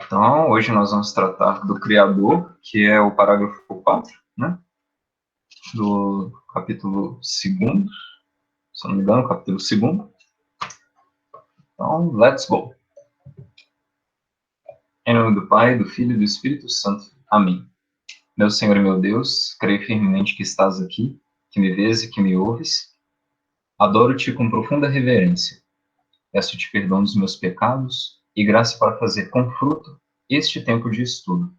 Então, hoje nós vamos tratar do Criador, que é o parágrafo 4, né? Do capítulo 2, se não me engano, capítulo 2. Então, let's go. Em nome do Pai, do Filho e do Espírito Santo. Amém. Meu Senhor e meu Deus, creio firmemente que estás aqui, que me vês e que me ouves. Adoro-te com profunda reverência. Peço-te perdão dos meus pecados e graça para fazer com fruto este tempo de estudo.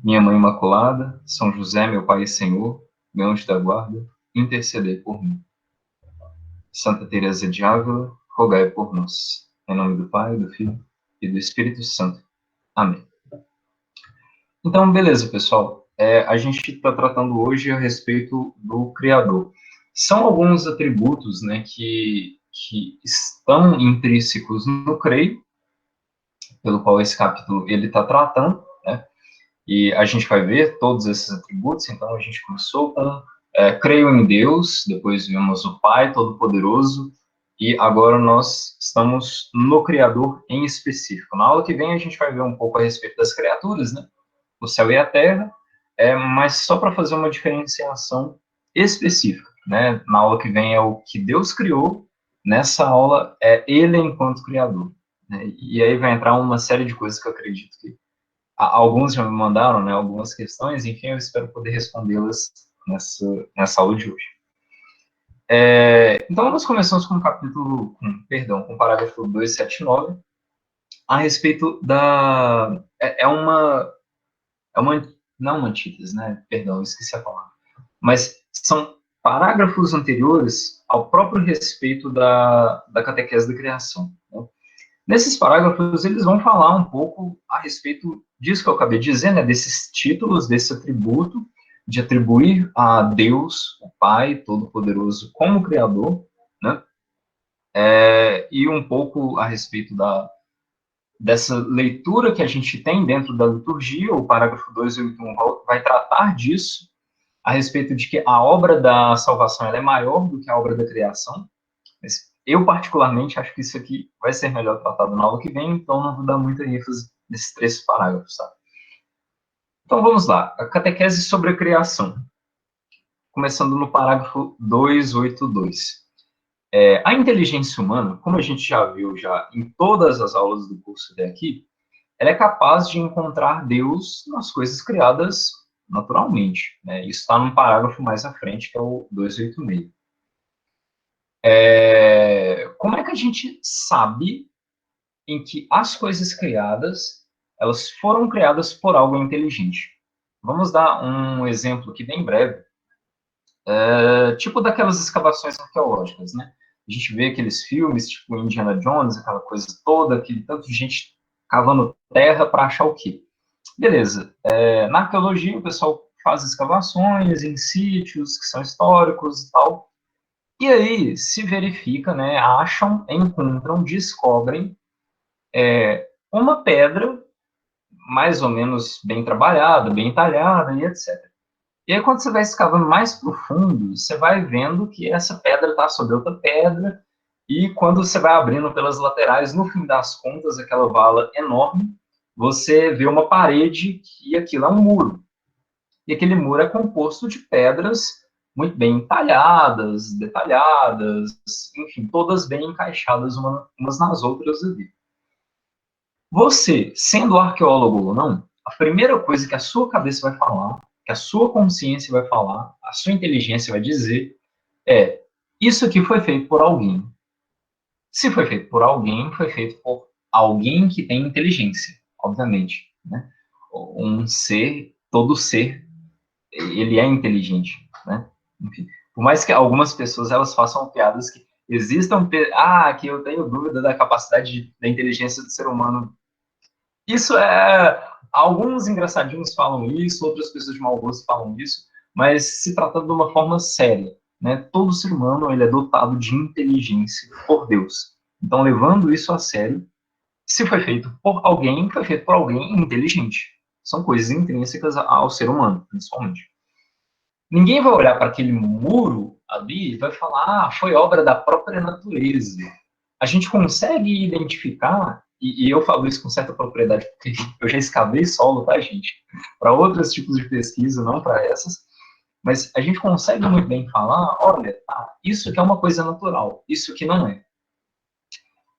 Minha Mãe Imaculada, São José, meu Pai e Senhor, meu anjo da guarda, intercedei por mim. Santa Teresa de Ávila, rogai por nós. Em nome do Pai, do Filho e do Espírito Santo. Amém. Então, beleza, pessoal. A gente está tratando hoje a respeito do Criador. São alguns atributos, né, que estão intrínsecos no creio, pelo qual esse capítulo ele está tratando, né? E a gente vai ver todos esses atributos. Então, a gente começou com creio em Deus, depois vimos o Pai Todo-Poderoso, e agora nós estamos no Criador em específico. Na aula que vem, a gente vai ver um pouco a respeito das criaturas, né? O céu e a terra, mas só para fazer uma diferenciação específica, né? Na aula que vem é o que Deus criou, nessa aula é Ele enquanto Criador, né? E aí vai entrar uma série de coisas que eu acredito que alguns já me mandaram, né, algumas questões, enfim, eu espero poder respondê-las nessa aula de hoje. Então, nós começamos com o capítulo, com o parágrafo 279, a respeito da... não uma antítese, né, perdão, esqueci a palavra, mas são parágrafos anteriores ao próprio respeito da catequese da criação, né? Nesses parágrafos, eles vão falar um pouco a respeito disso que eu acabei de dizer, né, desses títulos, desse atributo, de atribuir a Deus, o Pai Todo-Poderoso, como Criador, né, e um pouco a respeito dessa leitura que a gente tem dentro da liturgia. O parágrafo 281 vai tratar disso, a respeito de que a obra da salvação ela é maior do que a obra da criação. Mas eu, particularmente, acho que isso aqui vai ser melhor tratado na aula que vem, então não vou dar muita ênfase nesses 3 parágrafos, tá? Então, vamos lá. A catequese sobre a criação. Começando no parágrafo 282. A inteligência humana, como a gente já viu em todas as aulas do curso até aqui, ela é capaz de encontrar Deus nas coisas criadas naturalmente, né? Isso está num parágrafo mais à frente, que é o 286. Como é que a gente sabe em que as coisas criadas, elas foram criadas por algo inteligente? Vamos dar um exemplo aqui bem breve, tipo daquelas escavações arqueológicas, né? A gente vê aqueles filmes, tipo Indiana Jones, aquela coisa toda, aquele tanto de gente cavando terra para achar o quê? Beleza. Na arqueologia, o pessoal faz escavações em sítios que são históricos e tal, e aí se verifica, né, acham, encontram, descobrem uma pedra mais ou menos bem trabalhada, bem talhada e etc. E aí, quando você vai escavando mais profundo, você vai vendo que essa pedra está sobre outra pedra, e quando você vai abrindo pelas laterais, no fim das contas, aquela vala enorme, você vê uma parede e aquilo é um muro. E aquele muro é composto de pedras muito bem talhadas, detalhadas, enfim, todas bem encaixadas umas nas outras ali. Você, sendo arqueólogo ou não, a primeira coisa que a sua cabeça vai falar, que a sua consciência vai falar, a sua inteligência vai dizer é: isso aqui foi feito por alguém. Se foi feito por alguém, foi feito por alguém que tem inteligência, obviamente, né? Um ser, todo ser, ele é inteligente, né? Enfim, por mais que algumas pessoas elas façam piadas que existam, que eu tenho dúvida da capacidade da inteligência do ser humano. Isso alguns engraçadinhos falam isso, outras pessoas de mau gosto falam isso, mas se tratando de uma forma séria, né? Todo ser humano ele é dotado de inteligência por Deus. Então, levando isso a sério, se foi feito por alguém, foi feito por alguém inteligente. São coisas intrínsecas ao ser humano, principalmente. Ninguém vai olhar para aquele muro ali e vai falar, foi obra da própria natureza. A gente consegue identificar e eu falo isso com certa propriedade, porque eu já escavei solo, tá, gente? Para outros tipos de pesquisa, não para essas. Mas a gente consegue muito bem falar, olha, isso aqui é uma coisa natural, isso aqui não é.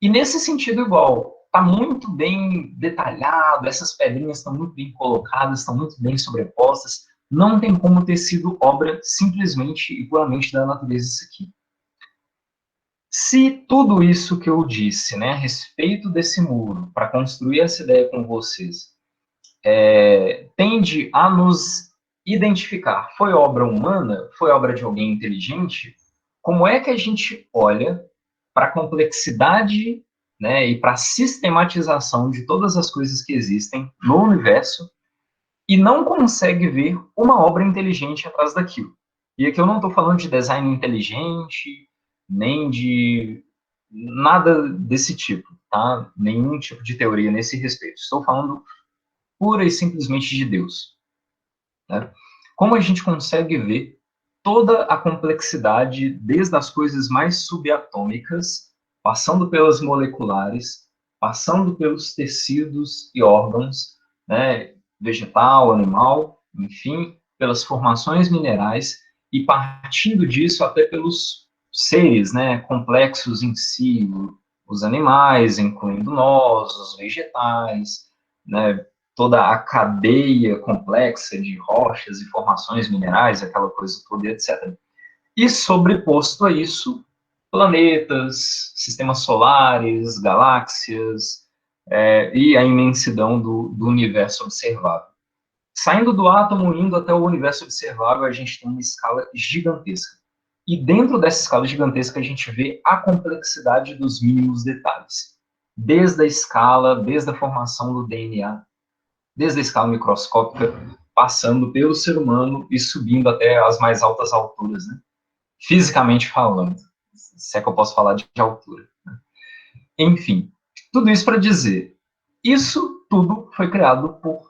E nesse sentido igual, está muito bem detalhado, essas pedrinhas estão muito bem colocadas, estão muito bem sobrepostas, não tem como ter sido obra simplesmente e puramente da natureza isso aqui. Se tudo isso que eu disse, né, a respeito desse muro, para construir essa ideia com vocês, tende a nos identificar, foi obra humana, foi obra de alguém inteligente, como é que a gente olha para a complexidade, né, e para a sistematização de todas as coisas que existem no universo e não consegue ver uma obra inteligente atrás daquilo? E aqui eu não estou falando de design inteligente, nem de nada desse tipo, tá? Nenhum tipo de teoria nesse respeito. Estou falando pura e simplesmente de Deus, né? Como a gente consegue ver toda a complexidade, desde as coisas mais subatômicas, passando pelas moleculares, passando pelos tecidos e órgãos, né, vegetal, animal, enfim, pelas formações minerais, e partindo disso até pelos seres, né, complexos em si, os animais, incluindo nós, os vegetais, né, toda a cadeia complexa de rochas e formações minerais, aquela coisa toda, etc. E sobreposto a isso, planetas, sistemas solares, galáxias, e a imensidão do universo observável. Saindo do átomo, indo até o universo observável, a gente tem uma escala gigantesca. E dentro dessa escala gigantesca, a gente vê a complexidade dos mínimos detalhes. Desde a escala, desde a formação do DNA, desde a escala microscópica, passando pelo ser humano e subindo até as mais altas alturas, né? Fisicamente falando, se é que eu posso falar de altura. Né? Enfim, tudo isso para dizer, isso tudo foi criado por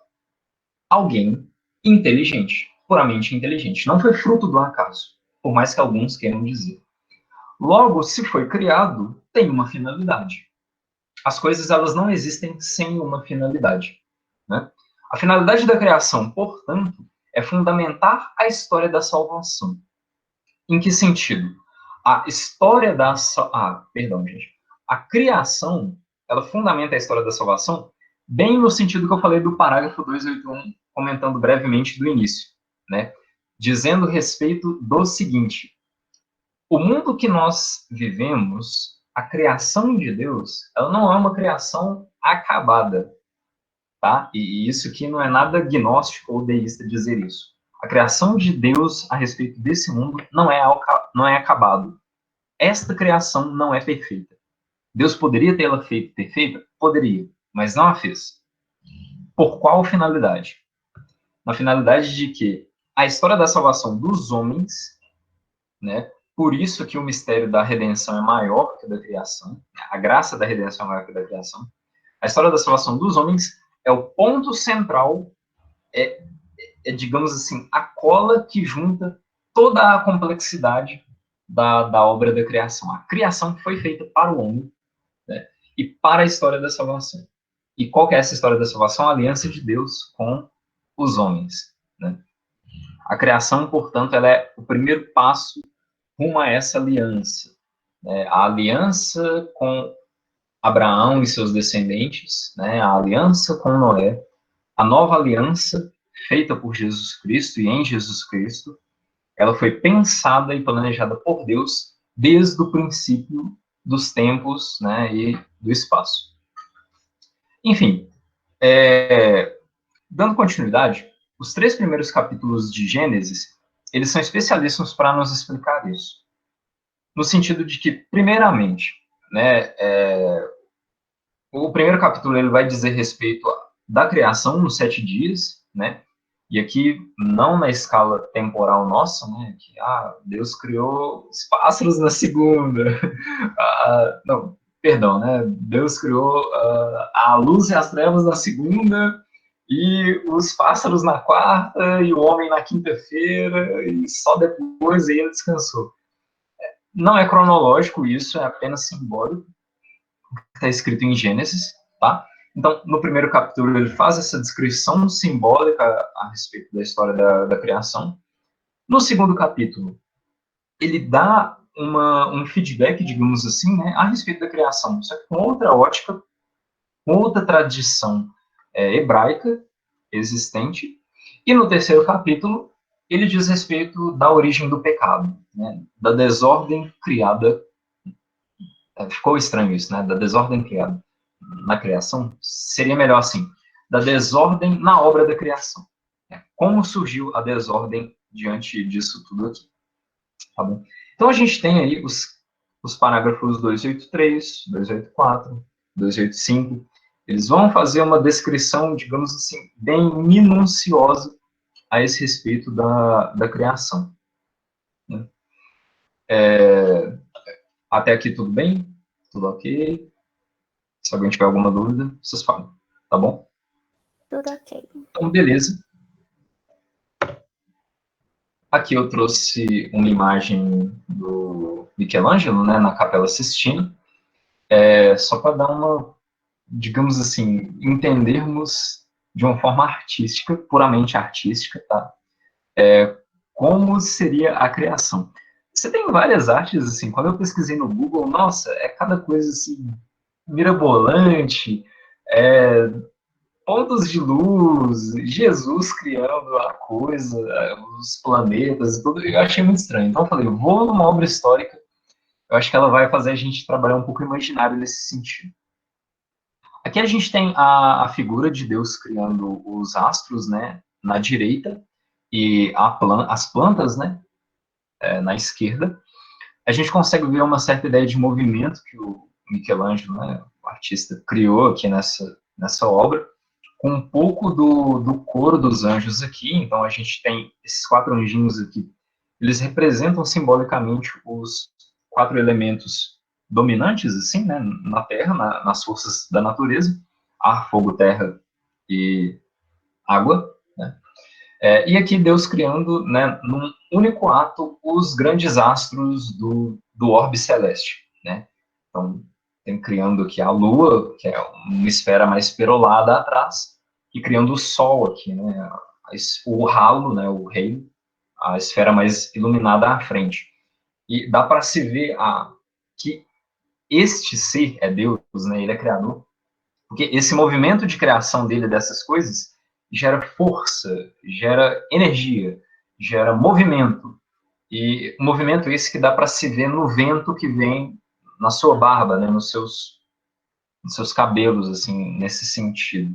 alguém inteligente, puramente inteligente. Não foi fruto do acaso, por mais que alguns queiram dizer. Logo, se foi criado, tem uma finalidade. As coisas elas não existem sem uma finalidade, né? A finalidade da criação, portanto, é fundamentar a história da salvação. Em que sentido? A história da perdão, gente. A criação, ela fundamenta a história da salvação bem no sentido que eu falei do parágrafo 281, comentando brevemente do início, né? Dizendo respeito do seguinte: o mundo que nós vivemos, a criação de Deus, ela não é uma criação acabada, tá? E isso aqui não é nada gnóstico ou deísta dizer isso. A criação de Deus a respeito desse mundo não é acabado. Esta criação não é perfeita. Deus poderia tê-la feito perfeita? Poderia, mas não a fez. Por qual finalidade? Na finalidade de que a história da salvação dos homens, né? Por isso que o mistério da redenção é maior que o da criação. A graça da redenção é maior que a da criação. A história da salvação dos homens é o ponto central, digamos assim, a cola que junta toda a complexidade da obra da criação. A criação foi feita para o homem, né, e para a história da salvação. E qual que é essa história da salvação? A aliança de Deus com os homens. Né? A criação, portanto, ela é o primeiro passo rumo a essa aliança. Né? A aliança com Abraão e seus descendentes, né? A aliança com Noé, a nova aliança feita por Jesus Cristo e em Jesus Cristo, ela foi pensada e planejada por Deus desde o princípio dos tempos, né, e do espaço. Enfim, dando continuidade, os 3 primeiros capítulos de Gênesis, eles são especialíssimos para nos explicar isso. No sentido de que, primeiramente, né, o primeiro capítulo ele vai dizer respeito da criação nos 7 dias, né? E aqui não na escala temporal nossa, né? Que Deus criou os pássaros na segunda, não, perdão, né? Deus criou a luz e as trevas na segunda e os pássaros na quarta e o homem na quinta-feira e só depois ele descansou. Não é cronológico isso, é apenas simbólico. Está escrito em Gênesis. tá? Então, no primeiro capítulo, ele faz essa descrição simbólica a respeito da história da criação. No segundo capítulo, ele dá um feedback, digamos assim, né, a respeito da criação, só que com outra ótica, com outra tradição hebraica existente. E no terceiro capítulo, ele diz respeito da origem do pecado, né, da desordem criada. Ficou estranho isso, né? Da desordem criada na criação. Seria melhor assim, da desordem na obra da criação. Como surgiu a desordem diante disso tudo aqui. Tá bom? Então a gente tem aí os parágrafos 283, 284, 285. Eles vão fazer uma descrição, digamos assim, bem minuciosa a esse respeito da criação. Né? Até aqui tudo bem? Tudo ok? Se alguém tiver alguma dúvida, vocês falam, tá bom? Tudo ok. Então, beleza. Aqui eu trouxe uma imagem do Michelangelo, né, na Capela Sistina, só para dar uma, digamos assim, entendermos de uma forma artística, puramente artística, tá? Como seria a criação. Você tem várias artes, assim, quando eu pesquisei no Google, nossa, é cada coisa, assim, mirabolante, é, pontos de luz, Jesus criando a coisa, os planetas e tudo, eu achei muito estranho. Então eu falei, vou numa obra histórica, eu acho que ela vai fazer a gente trabalhar um pouco o imaginário nesse sentido. Aqui a gente tem a figura de Deus criando os astros, né, na direita, e as plantas, né, na esquerda. A gente consegue ver uma certa ideia de movimento que o Michelangelo, né, o artista, criou aqui nessa obra, com um pouco do coro dos anjos aqui. Então, a gente tem esses quatro anjinhos aqui. Eles representam simbolicamente os quatro elementos dominantes, assim, né, na Terra, nas forças da natureza: ar, fogo, terra e água, né? E aqui Deus criando, né, num único ato, os grandes astros do orbe celeste, né? Então, tem criando aqui a Lua, que é uma esfera mais perolada atrás, e criando o Sol aqui, né? O halo, né, o reino, a esfera mais iluminada à frente. E dá para se ver que este ser é Deus, né? Ele é criador, porque esse movimento de criação dele dessas coisas gera força, gera energia, gera movimento. E movimento esse que dá para se ver no vento que vem na sua barba, né, nos seus cabelos, assim, nesse sentido.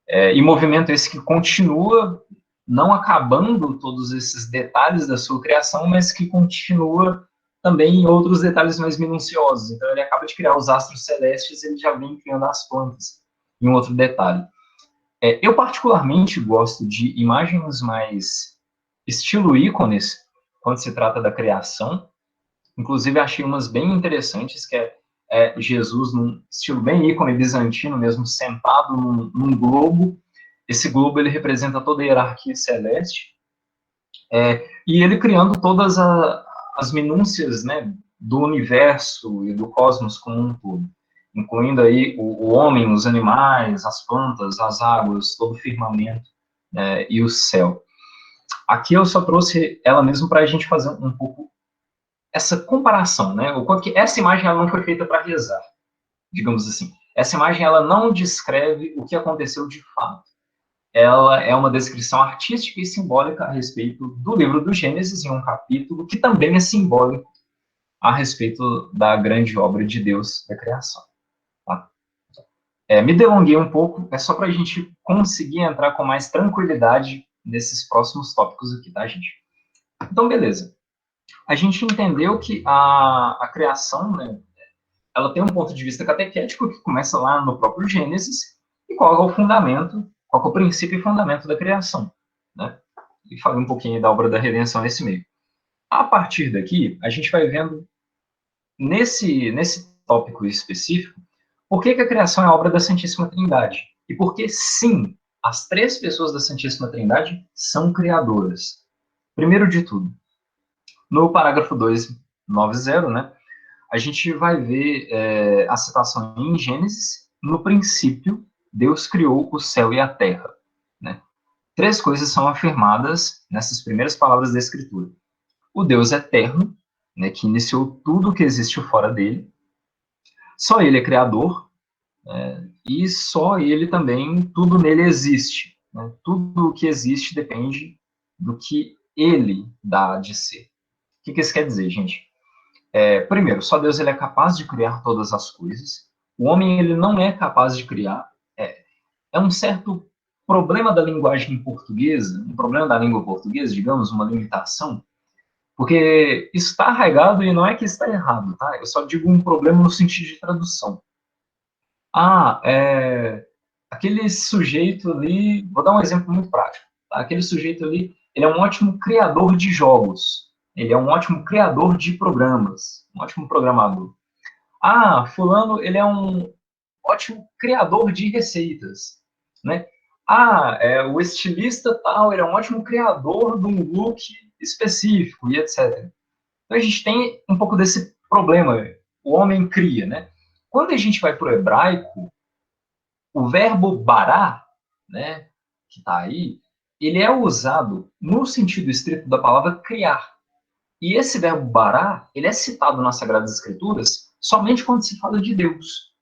E movimento esse que continua não acabando todos esses detalhes da sua criação, mas que continua também em outros detalhes mais minuciosos. Então, ele acaba de criar os astros celestes, ele já vem criando as plantas, em um outro detalhe. Eu, particularmente, gosto de imagens mais estilo ícones, quando se trata da criação. Inclusive, achei umas bem interessantes, que é Jesus num estilo bem ícone bizantino mesmo, sentado num globo. Esse globo, ele representa toda a hierarquia celeste. E ele criando todas as minúcias, né, do universo e do cosmos como um todo, incluindo aí o homem, os animais, as plantas, as águas, todo o firmamento, né, e o céu. Aqui eu só trouxe ela mesmo para a gente fazer um pouco essa comparação, né? O quanto que essa imagem ela não foi feita para rezar, digamos assim. Essa imagem ela não descreve o que aconteceu de fato. Ela é uma descrição artística e simbólica a respeito do livro do Gênesis, em um capítulo que também é simbólico a respeito da grande obra de Deus da criação. Tá? Me delonguei um pouco, é só para a gente conseguir entrar com mais tranquilidade nesses próximos tópicos aqui, tá, gente? Então, beleza. A gente entendeu que a criação, né, ela tem um ponto de vista catequético que começa lá no próprio Gênesis, e qual é o fundamento, qual é o princípio e fundamento da criação, né? E falei um pouquinho da obra da redenção nesse meio. A partir daqui, a gente vai vendo, nesse tópico específico, por que a criação é obra da Santíssima Trindade. E por que, sim, as três pessoas da Santíssima Trindade são criadoras. Primeiro de tudo, no parágrafo 290, né, a gente vai ver a citação em Gênesis, no princípio, Deus criou o céu e a terra, né? Três coisas são afirmadas nessas primeiras palavras da Escritura. O Deus eterno, né, que iniciou tudo que existe fora dele. Só ele é criador, e só ele também, tudo nele existe, né? Tudo o que existe depende do que ele dá de ser. O que isso quer dizer, gente? Primeiro, só Deus ele é capaz de criar todas as coisas. O homem ele não é capaz de criar. É um certo problema da linguagem portuguesa, um problema da língua portuguesa, digamos, uma limitação, porque está arraigado e não é que está errado, tá? Eu só digo um problema no sentido de tradução. Ah, aquele sujeito ali, vou dar um exemplo muito prático, tá? Aquele sujeito ali, ele é um ótimo criador de jogos, ele é um ótimo criador de programas, um ótimo programador. Ah, fulano, ele é um ótimo criador de receitas, né? Ah, o estilista tal, ele é um ótimo criador de um look específico e etc. Então a gente tem um pouco desse problema, o homem cria, né? Quando a gente vai para o hebraico, o verbo bará, né, que está aí, ele é usado no sentido estrito da palavra criar. E esse verbo bará, ele é citado nas Sagradas Escrituras somente quando se fala de Deus.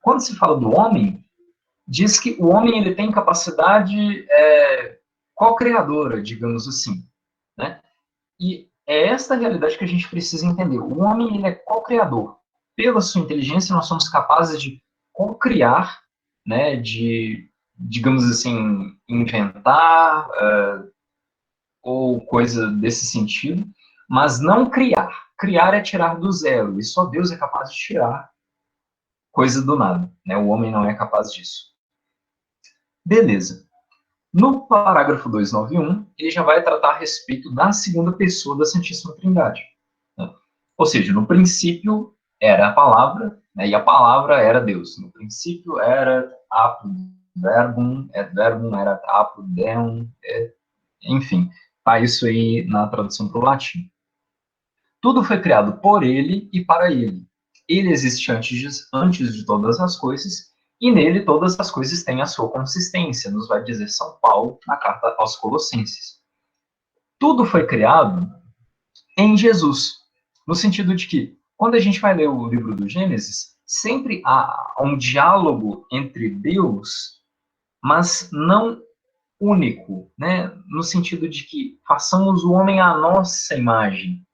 Quando se fala do homem, diz que o homem ele tem capacidade co-criadora, digamos assim, né? E é esta realidade que a gente precisa entender. O homem ele é co-criador. Pela sua inteligência, nós somos capazes de co-criar, né, de, digamos assim, inventar ou coisa desse sentido, mas não criar. Criar é tirar do zero, e só Deus é capaz de tirar coisa do nada, né? O homem não é capaz disso. Beleza. No parágrafo 291, ele já vai tratar a respeito da segunda pessoa da Santíssima Trindade, né? Ou seja, no princípio era a palavra, né, e a palavra era Deus. No princípio era apud verbum, et verbum era apud deum, enfim, tá isso aí na tradução para o latim. Tudo foi criado por ele e para ele. Ele existe antes de todas as coisas, e nele todas as coisas têm a sua consistência, nos vai dizer São Paulo na carta aos Colossenses. Tudo foi criado em Jesus, no sentido de que, quando a gente vai ler o livro do Gênesis, sempre há um diálogo entre Deus, mas não único, né? No sentido de que façamos o homem à nossa imagem,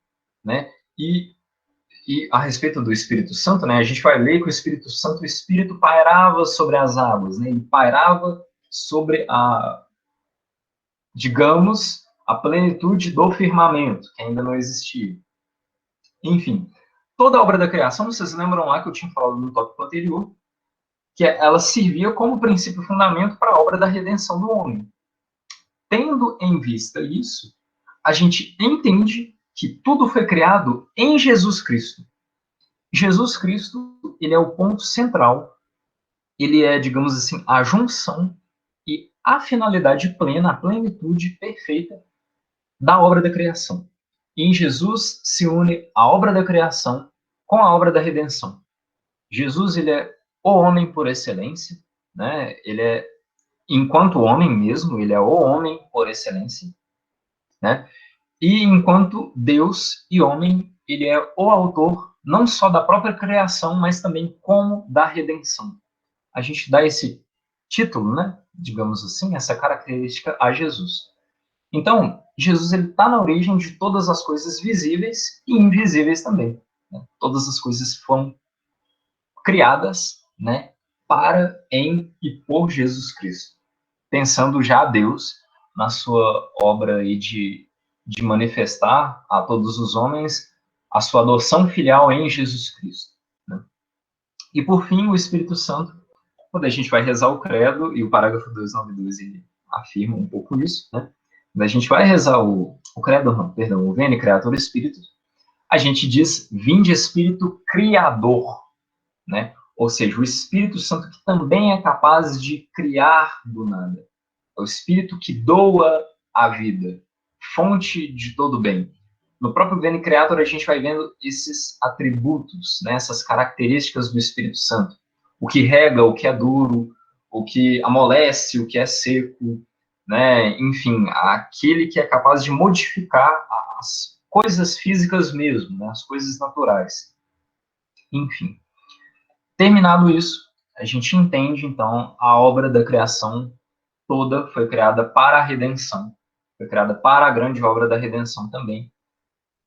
né? E a respeito do Espírito Santo, né, a gente vai ler que o Espírito Santo, o Espírito pairava sobre as águas, né, ele pairava sobre digamos, a plenitude do firmamento, que ainda não existia. Enfim, toda a obra da criação, vocês lembram lá que eu tinha falado no tópico anterior, que ela servia como princípio fundamento para a obra da redenção do homem. Tendo em vista isso, a gente entende que tudo foi criado em Jesus Cristo. Jesus Cristo, ele é o ponto central, ele é, digamos assim, a junção e a finalidade plena, a plenitude perfeita da obra da criação. E em Jesus se une a obra da criação com a obra da redenção. Jesus, ele é o homem por excelência, né? Ele é, enquanto homem mesmo, ele é o homem por excelência, né? E enquanto Deus e homem, ele é o autor não só da própria criação, mas também como da redenção. A gente dá esse título, né, digamos assim, essa característica a Jesus. Então, Jesus ele está na origem de todas as coisas visíveis e invisíveis também, né? Todas as coisas foram criadas, né, para, em e por Jesus Cristo, pensando já a Deus na sua obra aí de manifestar a todos os homens a sua adoção filial em Jesus Cristo, né? E por fim, o Espírito Santo, quando a gente vai rezar o credo, e o parágrafo 292 ele afirma um pouco isso, né? Quando a gente vai rezar o credo, não, perdão, o Veni Creator Spiritus, a gente diz vinde Espírito Criador, né? Ou seja, o Espírito Santo que também é capaz de criar do nada. É o Espírito que doa a vida, fonte de todo bem. No próprio Veni Creator a gente vai vendo esses atributos, né, essas características do Espírito Santo. o que rega, o que é duro, o que amolece, o que é seco, né? Enfim, aquele que é capaz de modificar as coisas físicas mesmo, né? As coisas naturais. Enfim, terminado isso, a gente entende, então, a obra da criação toda foi criada para a redenção, foi criada para a grande obra da redenção também.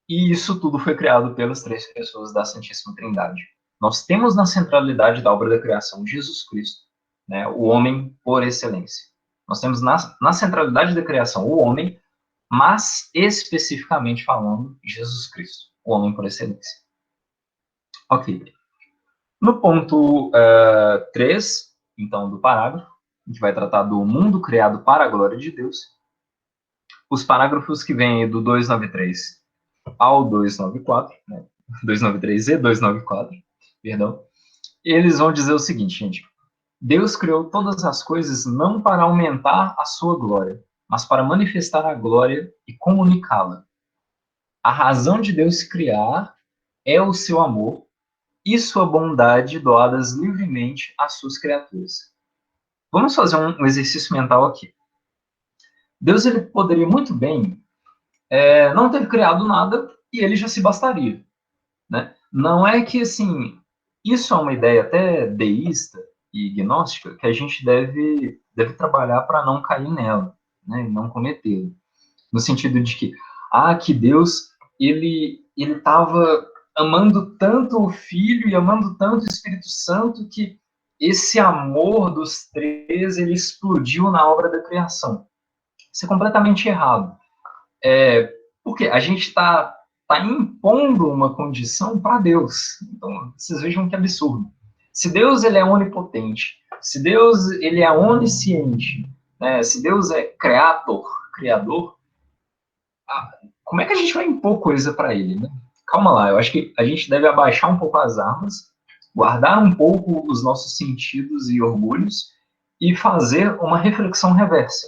E isso tudo foi criado pelas três pessoas da Santíssima Trindade. Nós temos na centralidade da obra da criação Jesus Cristo, né, o homem por excelência. Nós temos na centralidade da criação o homem, mas especificamente falando, Jesus Cristo, o homem por excelência. Ok. No ponto 3, então, do parágrafo, a gente vai tratar do mundo criado para a glória de Deus. Os parágrafos que vêm do 293 ao 294, né, 293 e 294, perdão, eles vão dizer o seguinte, gente. Deus criou todas as coisas não para aumentar a sua glória, mas para manifestar a glória e comunicá-la. A razão de Deus criar é o seu amor e sua bondade doadas livremente às suas criaturas. Vamos fazer um exercício mental aqui. Deus ele poderia muito bem não ter criado nada e ele já se bastaria, né? Não é que, assim, isso é uma ideia até deísta e gnóstica que a gente deve trabalhar para não cair nela, né? E não cometê-la. No sentido de que Deus, ele estava amando tanto o Filho e amando tanto o Espírito Santo que esse amor dos três, ele explodiu na obra da criação. Isso é completamente errado. Porque a gente está impondo uma condição para Deus. Então, vocês vejam que absurdo. Se Deus ele é onipotente, se Deus ele é onisciente, né? Se Deus é criador, como é que a gente vai impor coisa para ele, né? Calma lá, eu acho que a gente deve abaixar um pouco as armas, guardar um pouco os nossos sentidos e orgulhos e fazer uma reflexão reversa.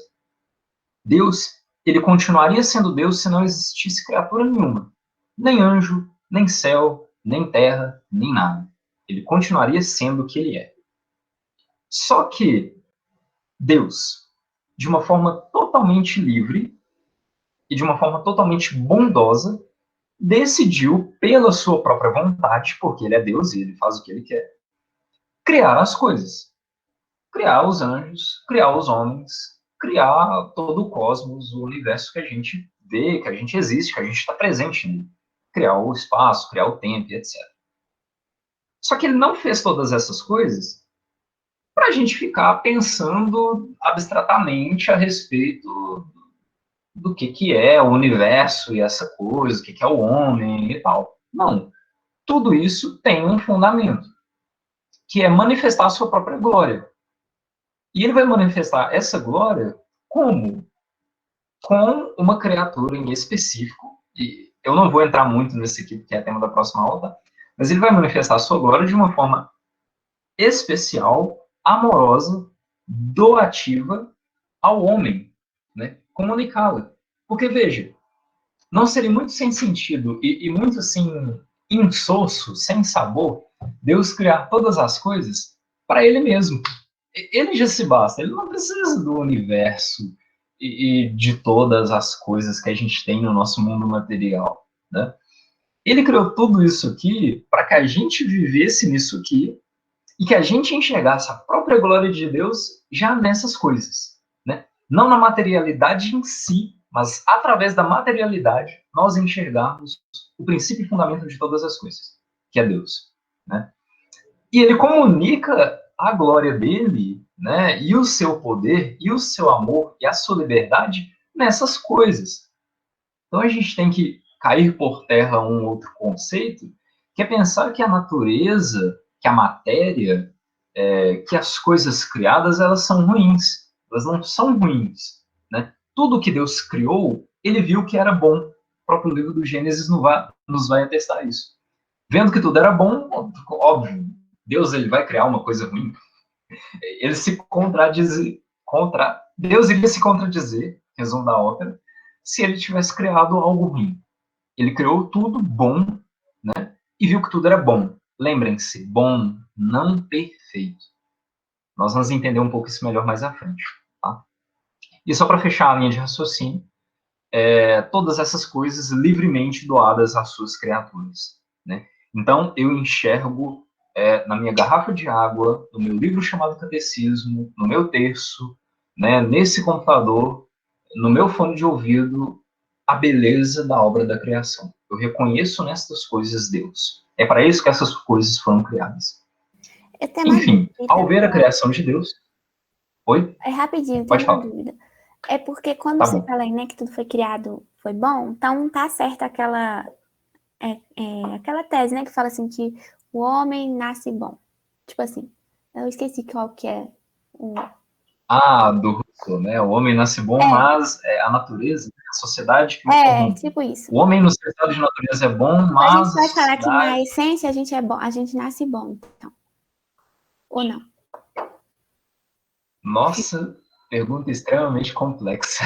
Deus, ele continuaria sendo Deus se não existisse criatura nenhuma. Nem anjo, nem céu, nem terra, nem nada. Ele continuaria sendo o que ele é. Só que Deus, de uma forma totalmente livre e de uma forma totalmente bondosa, decidiu, pela sua própria vontade, porque ele é Deus e ele faz o que ele quer, criar as coisas. Criar os anjos, criar os homens, criar todo o cosmos, o universo que a gente vê, que a gente existe, que a gente está presente nele. Criar o espaço, criar o tempo, etc. Só que ele não fez todas essas coisas para a gente ficar pensando abstratamente a respeito do que é o universo e essa coisa, o que é o homem e tal. Não. Tudo isso tem um fundamento, que é manifestar a sua própria glória. E ele vai manifestar essa glória como? Com uma criatura em específico, e eu não vou entrar muito nesse aqui, porque é tema da próxima aula, tá? Mas ele vai manifestar a sua glória de uma forma especial, amorosa, doativa ao homem, né? Comunicá-la. Porque, veja, não seria muito sem sentido e muito, assim, insosso, sem sabor, Deus criar todas as coisas para ele mesmo. Ele já se basta, ele não precisa do universo e de todas as coisas que a gente tem no nosso mundo material, né? Ele criou tudo isso aqui para que a gente vivesse nisso aqui e que a gente enxergasse a própria glória de Deus já nessas coisas, né? Não na materialidade em si, mas através da materialidade nós enxergarmos o princípio e fundamento de todas as coisas, que é Deus, né? E ele comunica a glória dele, né, e o seu poder, e o seu amor, e a sua liberdade nessas coisas. Então a gente tem que cair por terra um outro conceito, que é pensar que a natureza, que a matéria, que as coisas criadas, elas são ruins. Elas não são ruins, né? Tudo que Deus criou, ele viu que era bom. O próprio livro do Gênesis nos vai atestar isso. Vendo que tudo era bom, óbvio, Deus ele vai criar uma coisa ruim. Ele se Deus iria se contradizer, resumo da ópera, se ele tivesse criado algo ruim. Ele criou tudo bom, né? E viu que tudo era bom. lembrem-se, bom, não perfeito. Nós vamos entender um pouco isso melhor mais à frente, tá? E só para fechar a linha de raciocínio, todas essas coisas livremente doadas às suas criaturas, né? Então, eu enxergo na minha garrafa de água, no meu livro chamado Catecismo, no meu terço, né, nesse computador, no meu fone de ouvido, a beleza da obra da criação. Eu reconheço nestas coisas Deus. É para isso que essas coisas foram criadas. Eu tenho uma Enfim, ao dúvida. ver a criação de Deus... Oi? É rapidinho, eu tenho Pode uma falar. dúvida. É porque quando Tá você bom. fala aí, né, que tudo foi criado, foi bom, então não tá certa aquela tese, né, que fala assim que o homem nasce bom. Tipo assim, eu esqueci qual que é o... Ah, do Rousseau, né? O homem nasce bom, É, mas é a natureza, a sociedade que o corrompe. tipo isso. O homem no seu estado de natureza é bom, Então a gente mas a pode falar que na sociedade... essência a gente é bom, a gente nasce bom, então. Ou não? Nossa, pergunta extremamente complexa.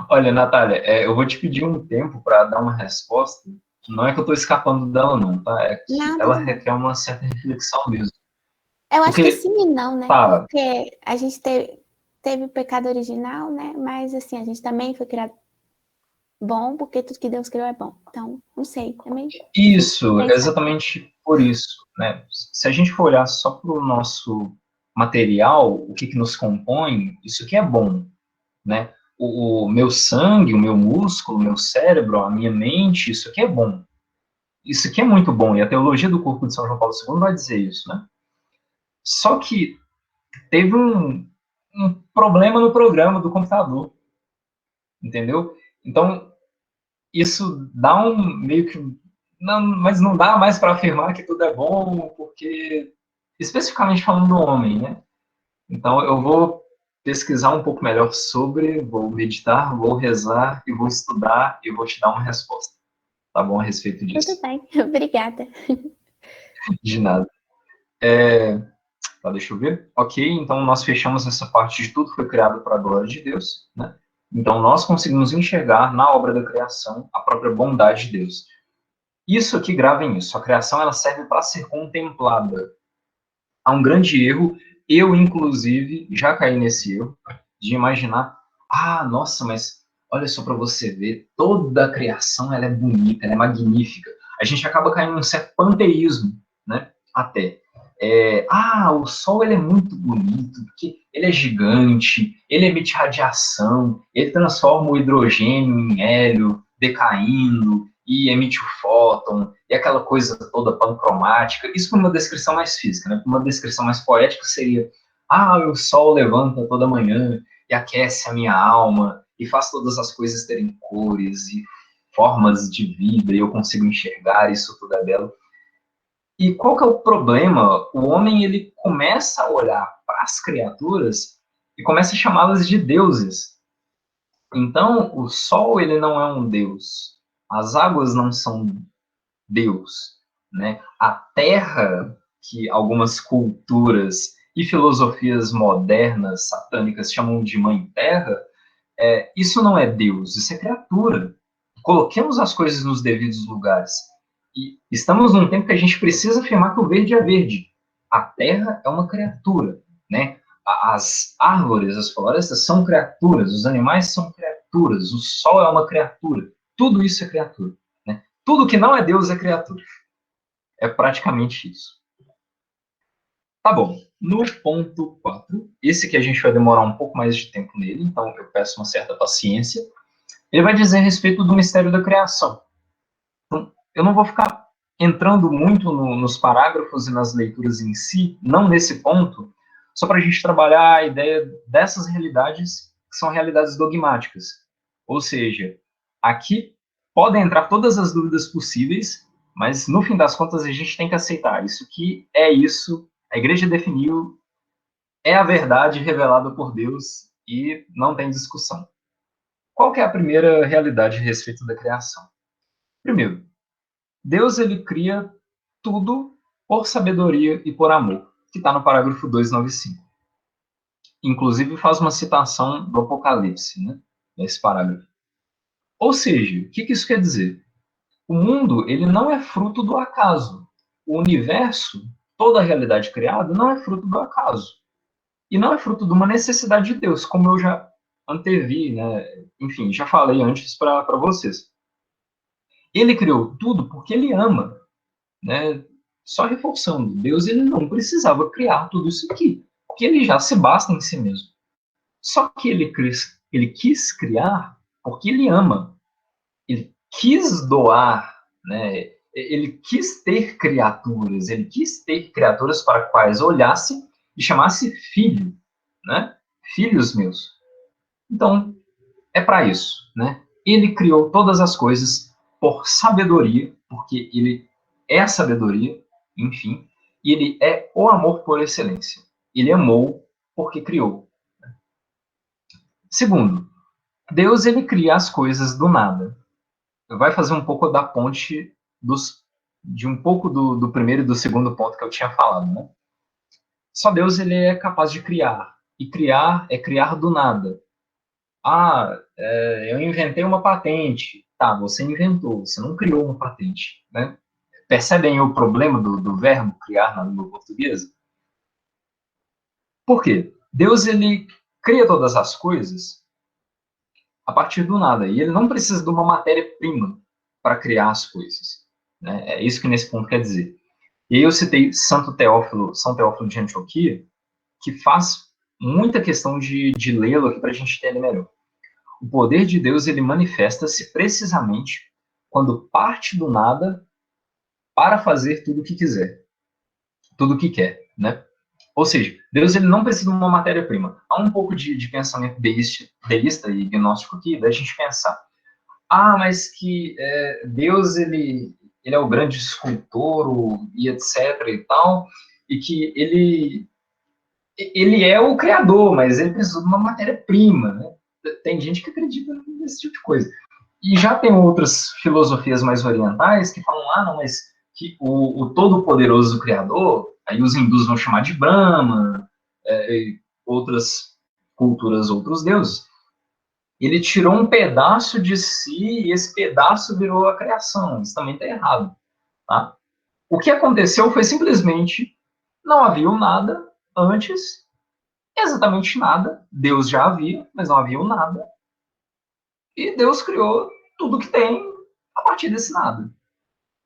Olha, Natália, eu vou te pedir um tempo para dar uma resposta. Não é que eu estou escapando dela, não, tá? É que Não, ela tudo bem. requer uma certa reflexão mesmo. Eu acho que Porque, sim e não, né? tá, Porque a gente teve o pecado original, né? Mas assim, a gente também foi criado bom, porque tudo que Deus criou é bom. Então, não sei, também difícil de isso, é pensar. exatamente por isso, né? Se a gente for olhar só para o nosso material, o que nos compõe, isso aqui é bom, né? O meu sangue, o meu músculo, o meu cérebro, a minha mente, isso aqui é bom. Isso aqui é muito bom, e a teologia do corpo de São João Paulo II vai dizer isso, né? Só que teve um problema no programa do computador, entendeu? Então, isso dá um meio que... Não, mas não dá mais para afirmar que tudo é bom, porque, especificamente falando do homem, né? Então, eu vou pesquisar um pouco melhor sobre, vou meditar, vou rezar e vou estudar e vou te dar uma resposta, tá bom, a respeito Tudo disso. bem, obrigada. De nada. Tá, deixa eu ver. Ok, então nós fechamos essa parte de tudo que foi criado para a glória de Deus, né? Então nós conseguimos enxergar na obra da criação a própria bondade de Deus. Isso aqui, gravem isso, a criação ela serve para ser contemplada. Há um grande erro, eu inclusive já caí nesse erro, de imaginar, nossa, mas olha só para você ver, toda a criação ela é bonita, ela é magnífica. A gente acaba caindo num certo panteísmo, né? Até. O Sol ele é muito bonito, porque ele é gigante, ele emite radiação, ele transforma o hidrogênio em hélio, decaindo, e emite o fóton, e aquela coisa toda pancromática. Isso por uma descrição mais física, né? Por uma descrição mais poética seria: o sol levanta toda manhã e aquece a minha alma e faz todas as coisas terem cores e formas de vida e eu consigo enxergar, isso tudo é belo. E qual que é o problema? O homem ele começa a olhar para as criaturas e começa a chamá-las de deuses. Então, o sol ele não é um deus, as águas não são Deus, né? A terra, que algumas culturas e filosofias modernas satânicas chamam de mãe terra, isso não é Deus, isso é criatura. Coloquemos as coisas nos devidos lugares. E estamos num tempo que a gente precisa afirmar que o verde é verde. A terra é uma criatura, né? As árvores, as florestas são criaturas, os animais são criaturas, o sol é uma criatura. Tudo isso é criatura, né? Tudo que não é Deus é criatura. É praticamente isso. Tá bom. No ponto 4, esse que a gente vai demorar um pouco mais de tempo nele, então eu peço uma certa paciência. Ele vai dizer a respeito do mistério da criação. Então, eu não vou ficar entrando muito nos parágrafos e nas leituras em si, não nesse ponto, só para a gente trabalhar a ideia dessas realidades que são realidades dogmáticas. Ou seja, aqui podem entrar todas as dúvidas possíveis, mas no fim das contas a gente tem que aceitar isso que é isso, a igreja definiu, é a verdade revelada por Deus e não tem discussão. Qual que é a primeira realidade a respeito da criação? Primeiro, Deus ele cria tudo por sabedoria e por amor, que está no parágrafo 295. Inclusive faz uma citação do Apocalipse, né, nesse parágrafo. Ou seja, o que isso quer dizer? O mundo, ele não é fruto do acaso. O universo, toda a realidade criada, não é fruto do acaso. E não é fruto de uma necessidade de Deus, como eu já antevi, né? Enfim, já falei antes para vocês. Ele criou tudo porque ele ama, né? Só reforçando, Deus ele não precisava criar tudo isso aqui, porque ele já se basta em si mesmo. Só que ele quis criar porque ele ama. Ele quis doar, né? Ele quis ter criaturas, ele quis ter criaturas para quais olhasse e chamasse filho, né? Filhos meus. Então, é para isso, né? Ele criou todas as coisas por sabedoria, porque ele é a sabedoria, enfim, e ele é o amor por excelência. Ele amou porque criou. Segundo, Deus ele cria as coisas do nada. Vai fazer um pouco da ponte de um pouco do primeiro e do segundo ponto que eu tinha falado, né? Só Deus ele é capaz de criar. E criar é criar do nada. Ah, eu inventei uma patente. Tá, você inventou, você não criou uma patente, né? Percebem o problema do verbo criar na língua portuguesa? Por quê? Deus, ele cria todas as coisas a partir do nada. E ele não precisa de uma matéria-prima para criar as coisas. Né? É isso que nesse ponto quer dizer. E aí eu citei Santo Teófilo, São Teófilo de Antioquia, que faz muita questão de lê-lo aqui para a gente entender melhor. O poder de Deus ele manifesta-se precisamente quando parte do nada para fazer tudo o que quiser, tudo o que quer, né? Ou seja, Deus ele não precisa de uma matéria-prima. Há um pouco de pensamento deísta e gnóstico aqui, da gente pensar, mas que Deus ele é o grande escultor e etc e tal, e que ele é o criador, mas ele precisa de uma matéria-prima, né? Tem gente que acredita nesse tipo de coisa. E já tem outras filosofias mais orientais que falam, não, mas que o todo-poderoso Criador, aí os hindus vão chamar de Brahma, outras culturas, outros deuses, ele tirou um pedaço de si e esse pedaço virou a criação. Isso também está errado. Tá? O que aconteceu foi simplesmente não havia nada antes, exatamente nada. Deus já havia, mas não havia nada. E Deus criou tudo que tem a partir desse nada.